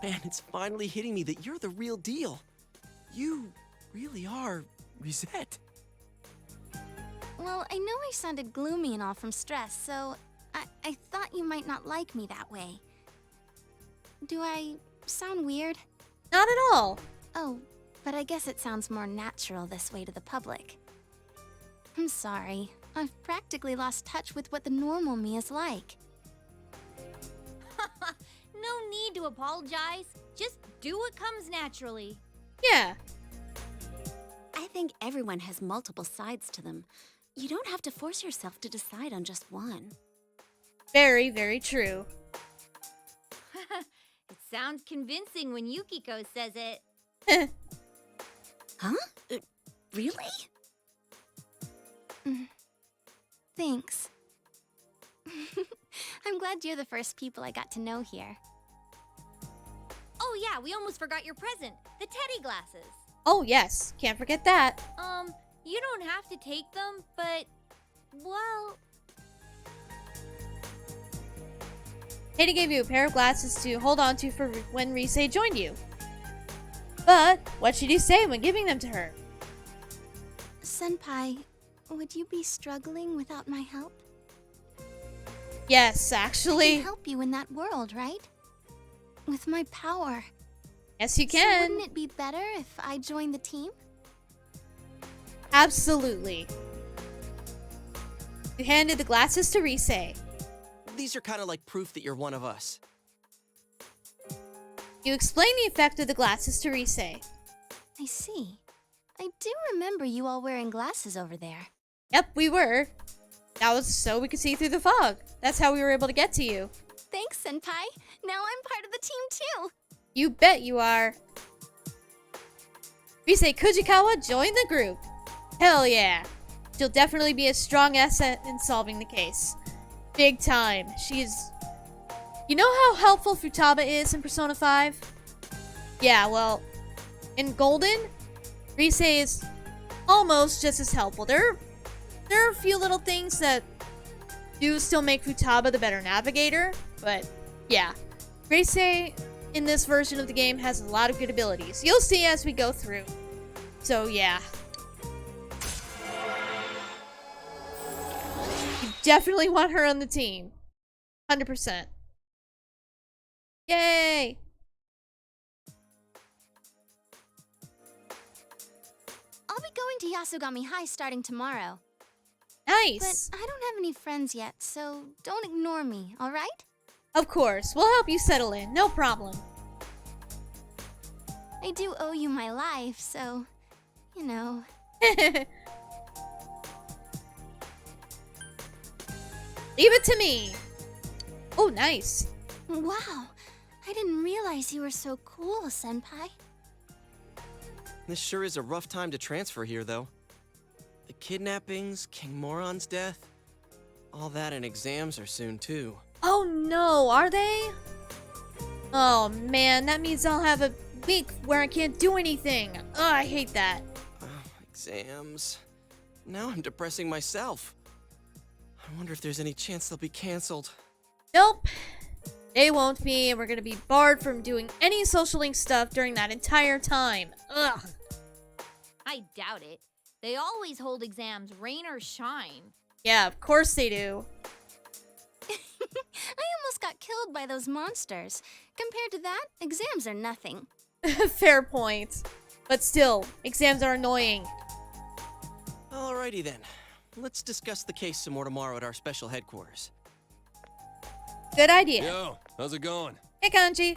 Man, it's finally hitting me that you're the real deal. You really are Risette. Well, I know I sounded gloomy and all from stress, so I thought you might not like me that way. Do I sound weird? Not at all. Oh, but I guess it sounds more natural this way to the public. I'm sorry. I've practically lost touch with what the normal me is like. No need to apologize. Just do what comes naturally. Yeah. I think everyone has multiple sides to them. You don't have to force yourself to decide on just one. Very, very true. It sounds convincing when Yukiko says it. Huh? Really? Thanks. I'm glad you're the first people I got to know here. Oh yeah, we almost forgot your present. The teddy glasses. Oh, yes. Can't forget that. You don't have to take them, but, well... Teddy gave you a pair of glasses to hold on to for when Rise joined you. But what should you say when giving them to her? Senpai, would you be struggling without my help? Yes, I actually. can help you in that world, right? With my power. Yes, you So can. wouldn't it be better if I joined the team? Absolutely. You handed the glasses to Rise. These are kind of like proof that you're one of us. You explained the effect of the glasses to Rise. I see. I do remember you all wearing glasses over there. Yep, we were. That was so we could see through the fog. That's how we were able to get to you. Thanks, Senpai. Now I'm part of the team too. You bet you are. Rise Kujikawa joined the group. Hell yeah. She'll definitely be a strong asset in solving the case. Big time. She's... You know how helpful Futaba is in Persona 5? Yeah, well, in Golden, Rise is almost just as helpful. There are a few little things that do still make Futaba the better navigator, but yeah. Rise in this version of the game has a lot of good abilities. You'll see as we go through. So yeah. You definitely want her on the team. 100%. Yay! I'll be going to Yasugami High starting tomorrow. Nice! But I don't have any friends yet, so don't ignore me, alright? Of course, we'll help you settle in, no problem. I do owe you my life, so, you know. Leave it to me! Oh, nice. Wow, I didn't realize you were so cool, Senpai. This sure is a rough time to transfer here, though. The kidnappings, King Moron's death, all that and exams are soon, too. Oh no, are they? Oh man, that means I'll have a week where I can't do anything. Oh, I hate that. Exams. Now I'm depressing myself. I wonder if there's any chance they'll be canceled. Nope. They won't be, and we're gonna be barred from doing any social link stuff during that entire time. Ugh. I doubt it. They always hold exams, rain or shine. Yeah, of course they do. I almost got killed by those monsters. Compared to that, exams are nothing. Fair point. But still, exams are annoying. Alrighty then. Let's discuss the case some more tomorrow at our special headquarters. Good idea. Yo, how's it going? Hey, Kanji.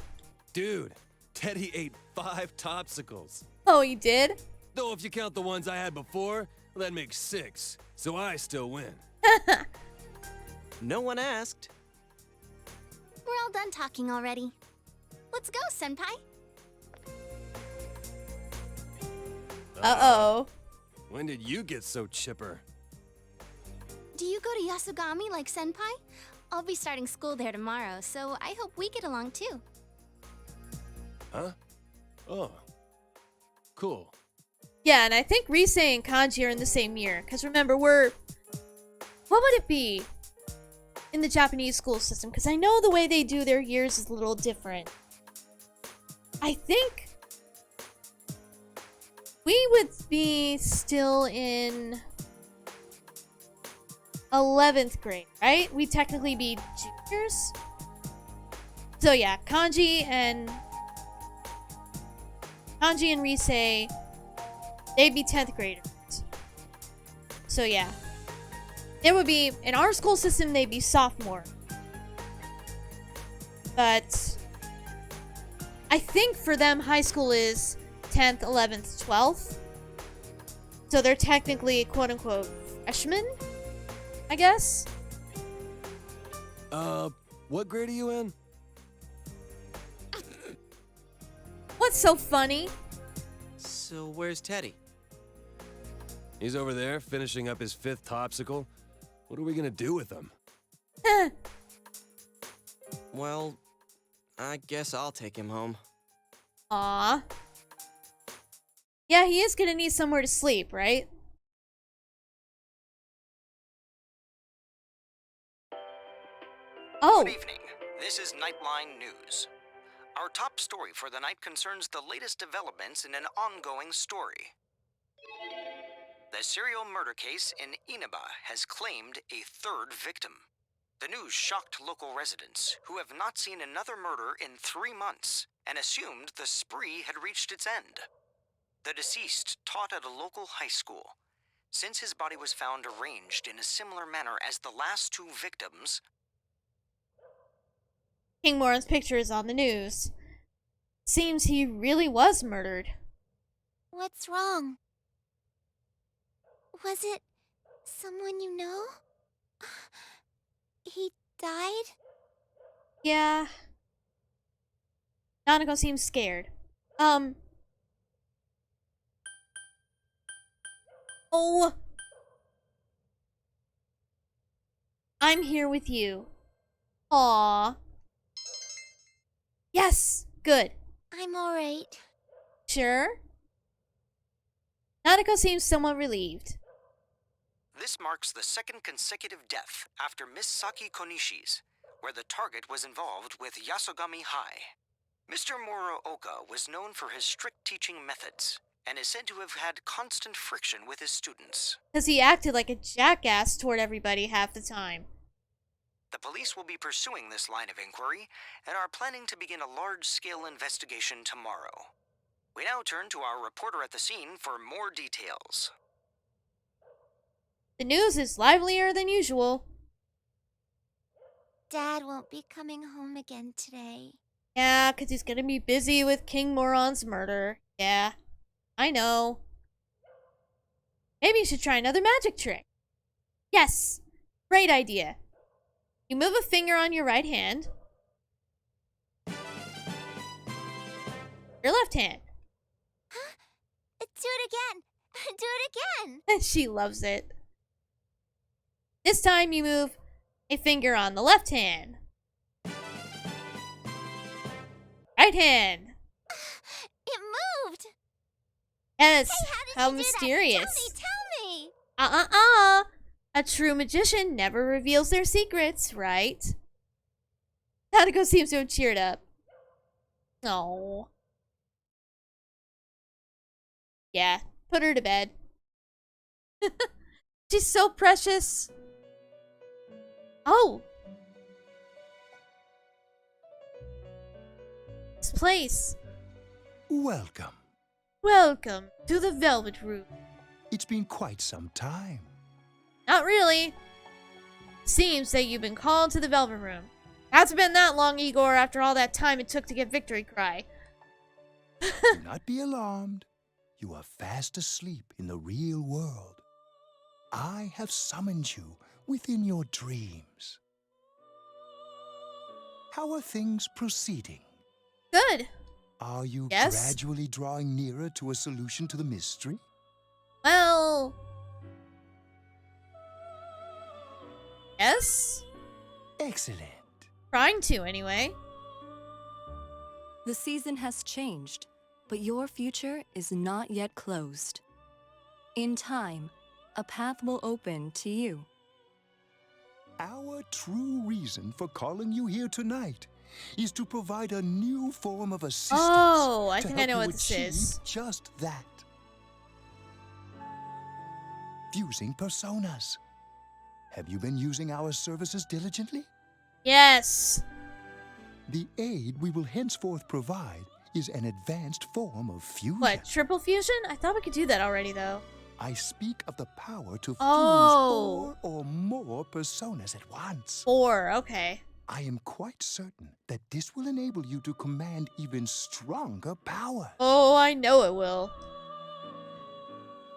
Dude, Teddy ate 5 topsicles. Oh, you did? Though if you count the ones I had before, well, that makes 6. So I still win. No one asked. We're all done talking already. Let's go, Senpai. Uh-oh. When did you get so chipper? Do you go to Yasugami like Senpai? I'll be starting school there tomorrow, so I hope we get along too. Huh? Oh. Cool. Yeah, and I think Rise and Kanji are in the same year. Because remember, what would it be in the Japanese school system? Because I know the way they do their years is a little different. I think we would be still in 11th grade, right? We'd technically be juniors. So yeah, Kanji and Rise, they'd be 10th graders. So yeah. They would be, in our school system, they'd be sophomore. But I think for them, high school is 10th, 11th, 12th. So they're technically, quote-unquote, freshmen, I guess? What grade are you in? What's so funny? So where's Teddy? He's over there, finishing up his 5th topsicle. What are we gonna do with him? Well, I guess I'll take him home. Aw. Yeah, he is gonna need somewhere to sleep, right? Oh. Good evening. This is Nightline News. Our top story for the night concerns the latest developments in an ongoing story. The serial murder case in Inaba has claimed a third victim. The news shocked local residents, who have not seen another murder in 3 months, and assumed the spree had reached its end. The deceased taught at a local high school. Since his body was found arranged in a similar manner as the last 2 victims, King Moran's picture is on the news. Seems he really was murdered. What's wrong? Was it someone you know? He died? Yeah. Nanako seems scared. Oh. I'm here with you. Aw. Yes! Good. I'm alright. Sure? Nanako seems somewhat relieved. this marks the second consecutive death after Miss Saki Konishi's, where the target was involved with Yasogami High. Mr. Muraoka was known for his strict teaching methods, and is said to have had constant friction with his students. Because he acted like a jackass toward everybody half the time. The police will be pursuing this line of inquiry, and are planning to begin a large-scale investigation tomorrow. We now turn to our reporter at the scene for more details. The news is livelier than usual. Dad won't be coming home again today. Yeah, because he's gonna be busy with King Moron's murder. Yeah, I know. Maybe you should try another magic trick. Yes, great idea. You move a finger on your right hand. Your left hand. Huh? Do it again. Do it again. She loves it. This time you move a finger on the left hand. Right hand. It moved. Yes, Hey, how did you do mysterious. that? Tell me. A true magician never reveals their secrets, right? Tadako seems to have cheered up. Oh. Yeah, put her to bed. She's so precious. Oh. This place. Welcome. Welcome to the Velvet Room. It's been quite some time. Not really. Seems that you've been called to the Velvet Room. Hasn't been that long, Igor, after all that time it took to get Victory Cry. Do not be alarmed. You are fast asleep in the real world. I have summoned you within your dreams. How are things proceeding? Good. Are you Yes. gradually drawing nearer to a solution to the mystery? Well... yes? Excellent. Trying to, anyway. The season has changed, but your future is not yet closed. In time, a path will open to you. Our true reason for calling you here tonight is to provide a new form of assistance. Oh, I to think I help know you what this achieve is. Just that. Fusing personas. Have you been using our services diligently? Yes. The aid we will henceforth provide is an advanced form of fusion. What, triple fusion? I thought we could do that already, though. I speak of the power to fuse Oh. 4 or more personas at once. 4, okay. I am quite certain that this will enable you to command even stronger power. Oh, I know it will.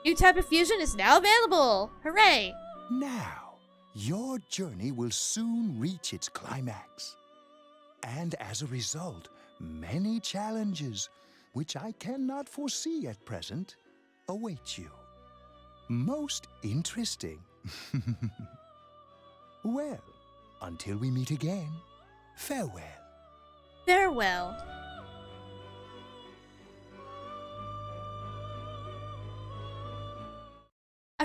New type of fusion is now available. Hooray. Now, your journey will soon reach its climax. And as a result, many challenges, which I cannot foresee at present, await you. Most interesting. Well, until we meet again, farewell. Farewell.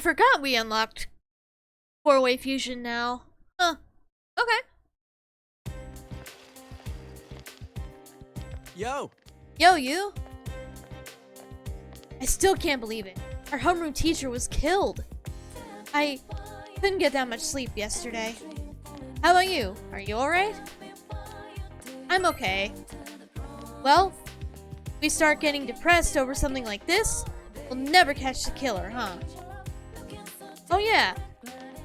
forgot we unlocked four-way fusion now. Huh. Okay. Yo! Yo, you. I still can't believe it. Our homeroom teacher was killed. I couldn't get that much sleep yesterday. How about you? Are you alright? I'm okay. Well, if we start getting depressed over something like this, we'll never catch the killer, huh? Oh yeah.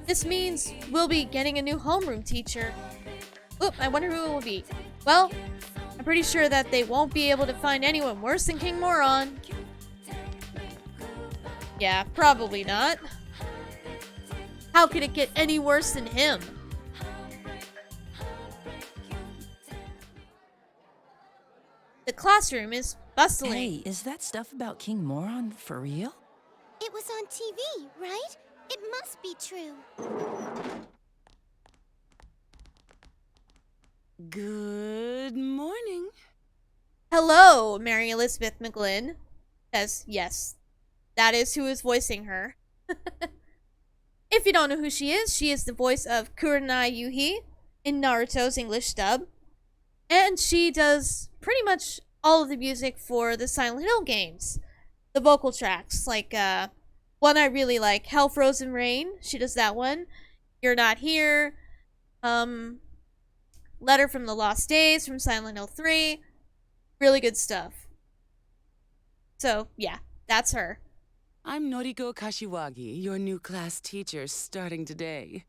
This means we'll be getting a new homeroom teacher. Oop, I wonder who it will be. Well, I'm pretty sure that they won't be able to find anyone worse than King Moron. Yeah, probably not. How could it get any worse than him? The classroom is bustling. Hey, is that stuff about King Moron for real? It was on TV, right? It must be true. Good morning. Hello, Mary Elizabeth McGlynn. Says yes. That is who is voicing her. If you don't know who she is the voice of Kurenai Yuhi in Naruto's English dub. And she does pretty much all of the music for the Silent Hill games. The vocal tracks, like one I really like, Hell Frozen Rain. She does that one. You're Not Here. Letter from the Lost Days from Silent Hill 3. Really good stuff. So, yeah, that's her. I'm Noriko Kashiwagi, your new class teacher starting today.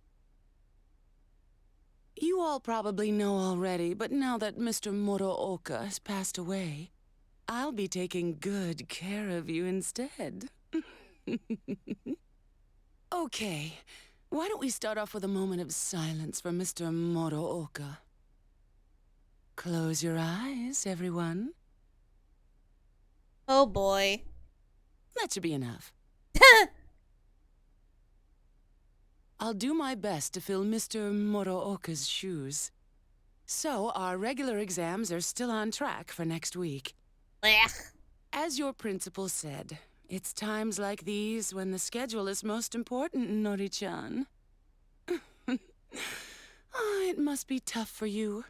You all probably know already, but now that Mr. Morooka has passed away, I'll be taking good care of you instead. Okay, why don't we start off with a moment of silence for Mr. Morooka? Close your eyes, everyone. Oh boy. That should be enough. I'll do my best to fill Mr. Morooka's shoes. So, our regular exams are still on track for next week. Blech. As your principal said, it's times like these when the schedule is most important, Nori-chan. Oh, it must be tough for you.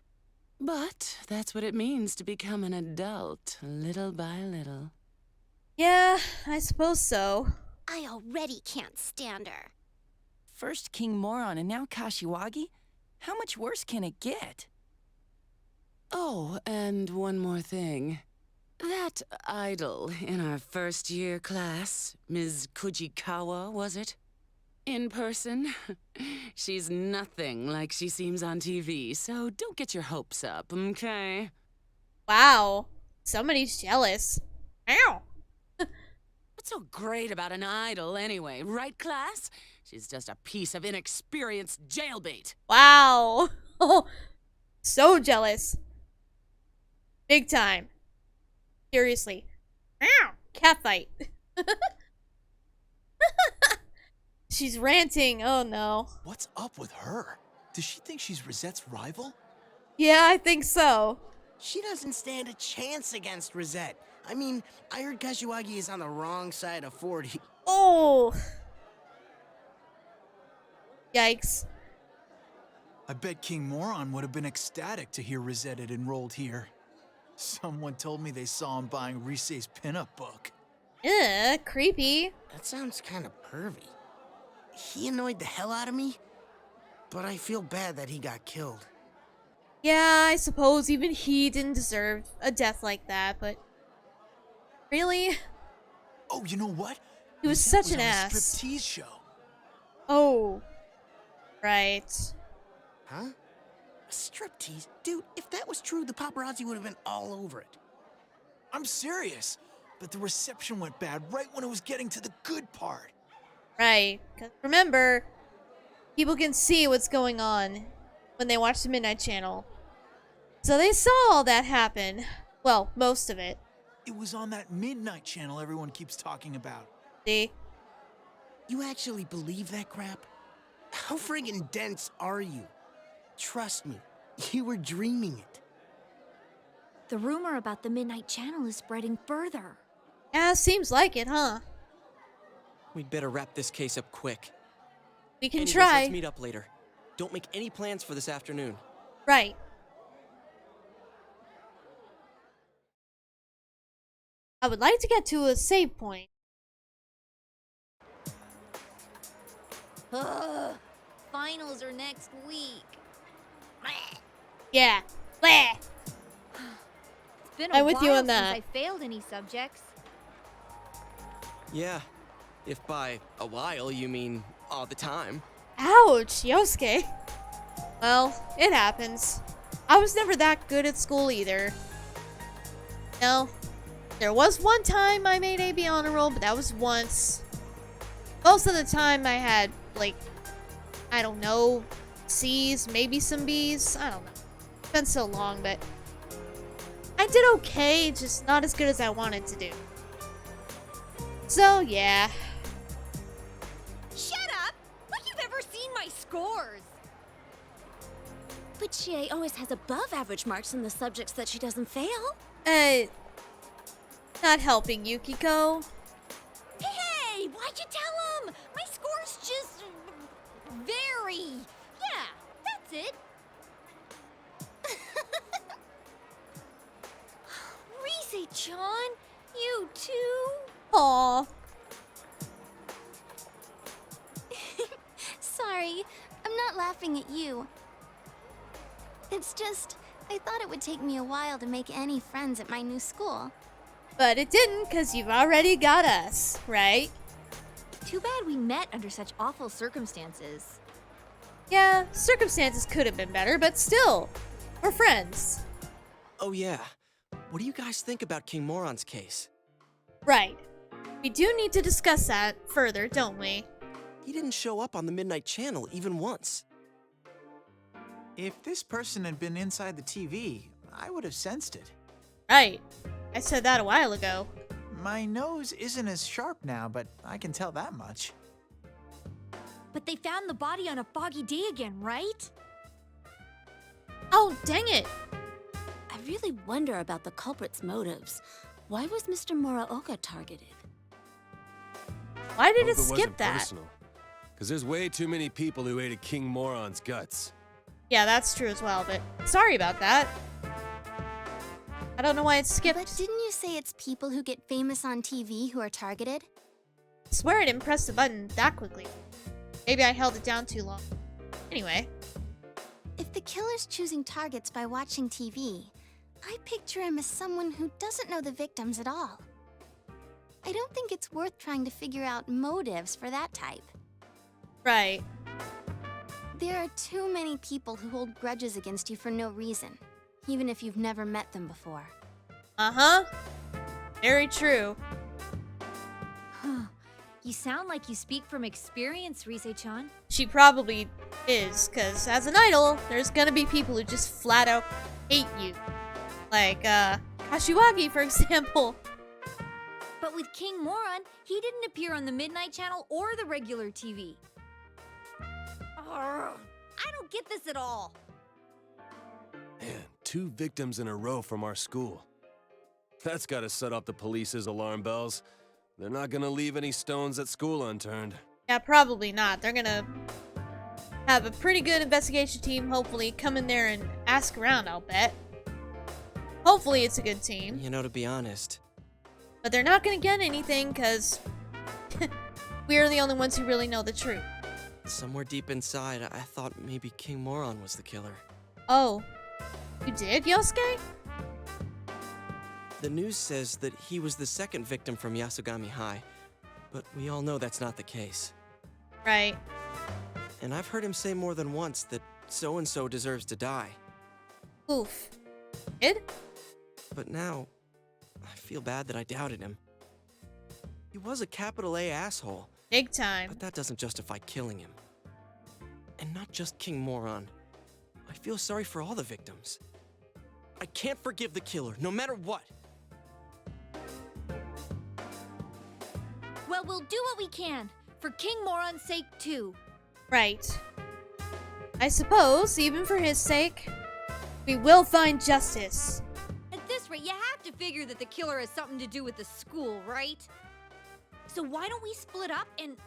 But that's what it means to become an adult, little by little. Yeah, I suppose so. I already can't stand her. First King Moron and now Kashiwagi? How much worse can it get? Oh, and one more thing. That idol in our first year class, Ms. Kujikawa, was it? In person, she's nothing like she seems on TV, so don't get your hopes up, okay? Wow. Somebody's jealous. Ow. What's so great about an idol anyway, right, class? She's just a piece of inexperienced jailbait. Wow. So jealous. Big time. Seriously. Ow. Catfight. She's ranting. Oh no. What's up with her? Does she think she's Rosette's rival? Yeah, I think so. She doesn't stand a chance against Rosette. I mean, I heard Kashiwagi is on the wrong side of 40. Oh. Yikes. I bet King Moron would have been ecstatic to hear Rosette had enrolled here. Someone told me they saw him buying Rise's pinup book. Creepy. That sounds kind of pervy. He annoyed the hell out of me, but I feel bad that he got killed. Yeah, I suppose even he didn't deserve a death like that, but... Really? Oh, you know what? He was Rosette such an on ass. A striptease show. Oh. Right. Huh? A striptease? Dude, if that was true, the paparazzi would have been all over it. I'm serious. But the reception went bad right when it was getting to the good part. Right. 'Cause remember, people can see what's going on when they watch the Midnight Channel. So they saw all that happen. Well, most of it. It was on that Midnight Channel everyone keeps talking about. See? You actually believe that crap? How friggin' dense are you? Trust me, you were dreaming it. The rumor about the Midnight Channel is spreading further. Yeah, seems like it, huh? We'd better wrap this case up quick. We can Anyways, try. Let's meet up later. Don't make any plans for this afternoon. Right. I would like to get to a save point. Ugh, finals are next week. Yeah. Bleh. It's been a I'm while with you on since that. I failed any subjects. Yeah, if by a while you mean all the time. Ouch, Yosuke. Well, it happens. I was never that good at school either. No. There was one time I made AB honor roll, but that was once. Most of the time I had, like, I don't know, C's, maybe some B's. I don't know. It's been so long, but I did okay, just not as good as I wanted to do. So, yeah. Shut up! Like you've ever seen my scores! But Chie always has above average marks in the subjects that she doesn't fail. Not helping, Yukiko. Hey, why'd you tell him? My score's just very. Yeah, that's it. Rise-chan, you too? Aw. Sorry, I'm not laughing at you. It's just, I thought it would take me a while to make any friends at my new school. But it didn't, because you've already got us, right? Too bad we met under such awful circumstances. Yeah, circumstances could have been better, but still, we're friends. Oh yeah, what do you guys think about King Moron's case? Right. We do need to discuss that further, don't we? He didn't show up on the Midnight Channel even once. If this person had been inside the TV, I would have sensed it. Right. I said that a while ago. My nose isn't as sharp now, but I can tell that much. But they found the body on a foggy day again, right? Oh, dang it. I really wonder about the culprit's motives. Why was Mr. Muraoka targeted? Why did Hope it skip wasn't that? Personal, because there's way too many people who hated King Moron's guts. Yeah, that's true as well, but sorry about that. I don't know why it skipped. But didn't you say it's people who get famous on TV who are targeted? I swear I didn't press the button that quickly. Maybe I held it down too long. Anyway. If the killer's choosing targets by watching TV, I picture him as someone who doesn't know the victims at all. I don't think it's worth trying to figure out motives for that type. Right. There are too many people who hold grudges against you for no reason, even if you've never met them before. Uh-huh. Very true. You sound like you speak from experience, Rise-chan. She probably is, because as an idol, there's gonna be people who just flat out hate you. Like, Kashiwagi, for example. But with King Moron, he didn't appear on the Midnight Channel or the regular TV. I don't get this at all. Man, 2 victims in a row from our school. That's gotta set off the police's alarm bells. They're not gonna leave any stones at school unturned. Yeah, probably not. They're gonna have a pretty good investigation team, hopefully, come in there and ask around, I'll bet. Hopefully it's a good team. You know, to be honest. But they're not gonna get anything, because we're the only ones who really know the truth. Somewhere deep inside, I thought maybe King Moron was the killer. Oh. You did, Yosuke? The news says that he was the second victim from Yasugami High, but we all know that's not the case. Right. And I've heard him say more than once that so-and-so deserves to die. Oof. Did? But now, I feel bad that I doubted him. He was a capital A asshole. Big time. But that doesn't justify killing him. And not just King Moron. I feel sorry for all the victims. I can't forgive the killer, no matter what. Well, we'll do what we can, for King Moron's sake too. Right. I suppose, even for his sake, we will find justice. At this rate, you have to figure that the killer has something to do with the school, right? So why don't we split up and...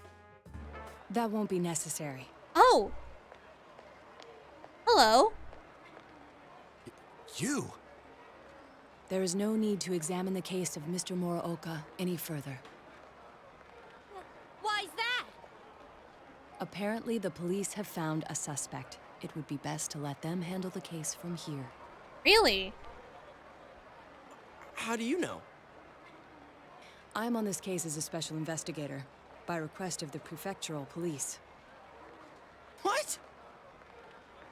That won't be necessary. Oh! Hello. You? There is no need to examine the case of Mr. Muraoka any further. Why's that? Apparently, the police have found a suspect. It would be best to let them handle the case from here. Really? How do you know? I'm on this case as a special investigator, by request of the prefectural police. What?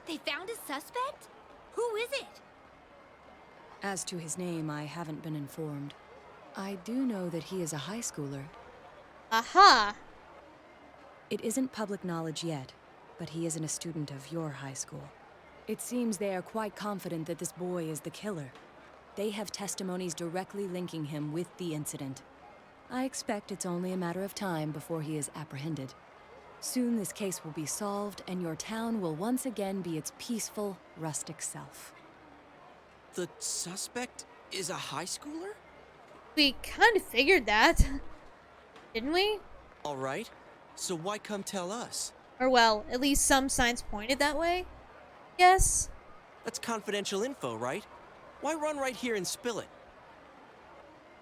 They found a suspect? Who is it? As to his name, I haven't been informed. I do know that he is a high schooler. Aha! It isn't public knowledge yet, but he isn't a student of your high school. It seems they are quite confident that this boy is the killer. They have testimonies directly linking him with the incident. I expect it's only a matter of time before he is apprehended. Soon this case will be solved, and your town will once again be its peaceful, rustic self. The suspect is a high schooler? We kind of figured that. Didn't we? All right. So why come tell us? Or well, at least some signs pointed that way. Yes. That's confidential info, right? Why run right here and spill it?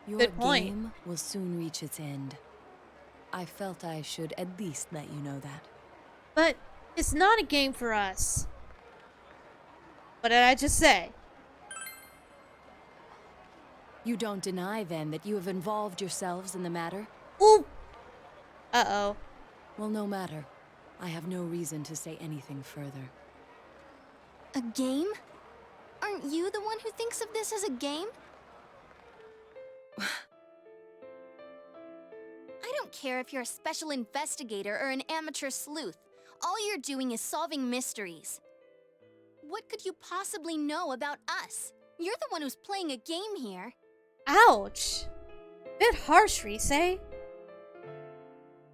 Your Good point. game will soon reach its end. I felt I should at least let you know that. But it's not a game for us. What did I just say? You don't deny, then, that you have involved yourselves in the matter? Ooh! Uh-oh. Well, no matter. I have no reason to say anything further. A game? Aren't you the one who thinks of this as a game? I don't care if you're a special investigator or an amateur sleuth. All you're doing is solving mysteries. What could you possibly know about us? You're the one who's playing a game here. Ouch! Bit harsh, Rise.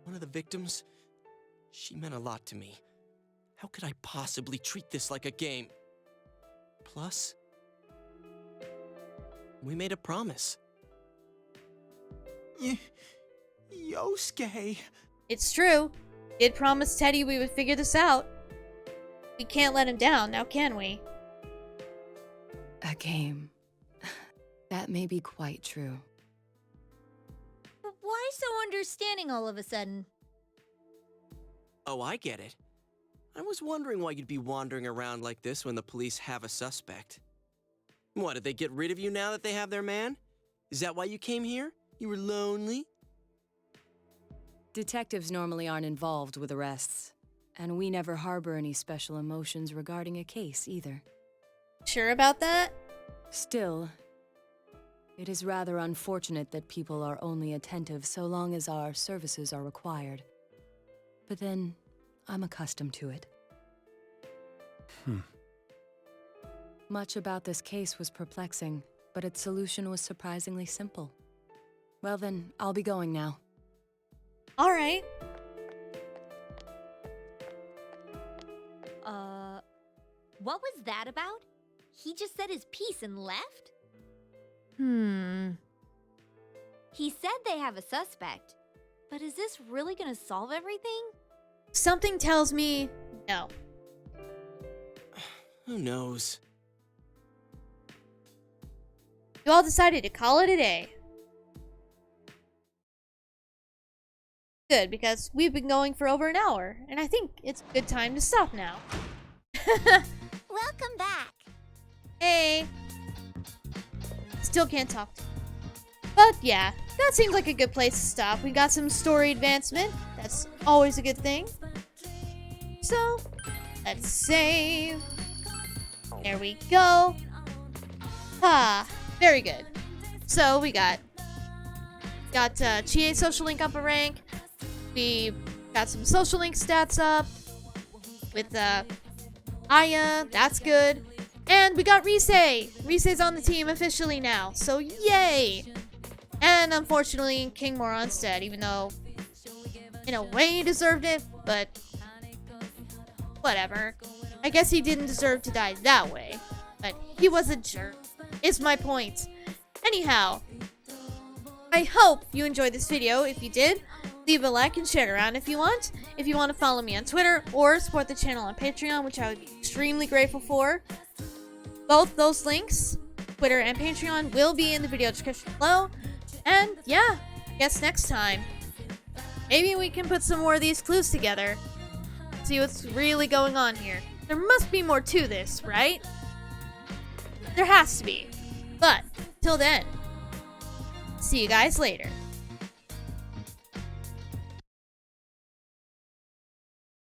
One of the victims? She meant a lot to me. How could I possibly treat this like a game? Plus, we made a promise. Yosuke. It's true. Did promise Teddy we would figure this out. We can't let him down, now can we? A game. That may be quite true. But why so understanding all of a sudden? Oh, I get it. I was wondering why you'd be wandering around like this when the police have a suspect. What, did they get rid of you now that they have their man? Is that why you came here? You were lonely? Detectives normally aren't involved with arrests, and we never harbor any special emotions regarding a case either. Sure about that? Still, it is rather unfortunate that people are only attentive so long as our services are required. But then, I'm accustomed to it. Much about this case was perplexing, but its solution was surprisingly simple. Well then, I'll be going now. Alright. What was that about? He just said his piece and left? He said they have a suspect, but is this really gonna solve everything? Something tells me no. Who knows? You all decided to call it a day. Good, because we've been going for over an hour, and I think it's a good time to stop now. Welcome back. Hey. Still can't talk to me. But yeah, that seems like a good place to stop. We got some story advancement. That's always a good thing. So, let's save. There we go. Ah, very good. So we got Chie social link up a rank. We got some social link stats up with Aya. That's good. And we got Rise. Rise's on the team officially now. So yay! And unfortunately, King Moron's dead, even though in a way he deserved it, but whatever. I guess he didn't deserve to die that way, but he was a jerk, is my point. Anyhow, I hope you enjoyed this video. If you did, leave a like and share it around if you want. If you want to follow me on Twitter or support the channel on Patreon, which I would be extremely grateful for, both those links, Twitter and Patreon, will be in the video description below. And yeah, I guess next time, maybe we can put some more of these clues together. See what's really going on here. There must be more to this, right? There has to be. But, till then, see you guys later.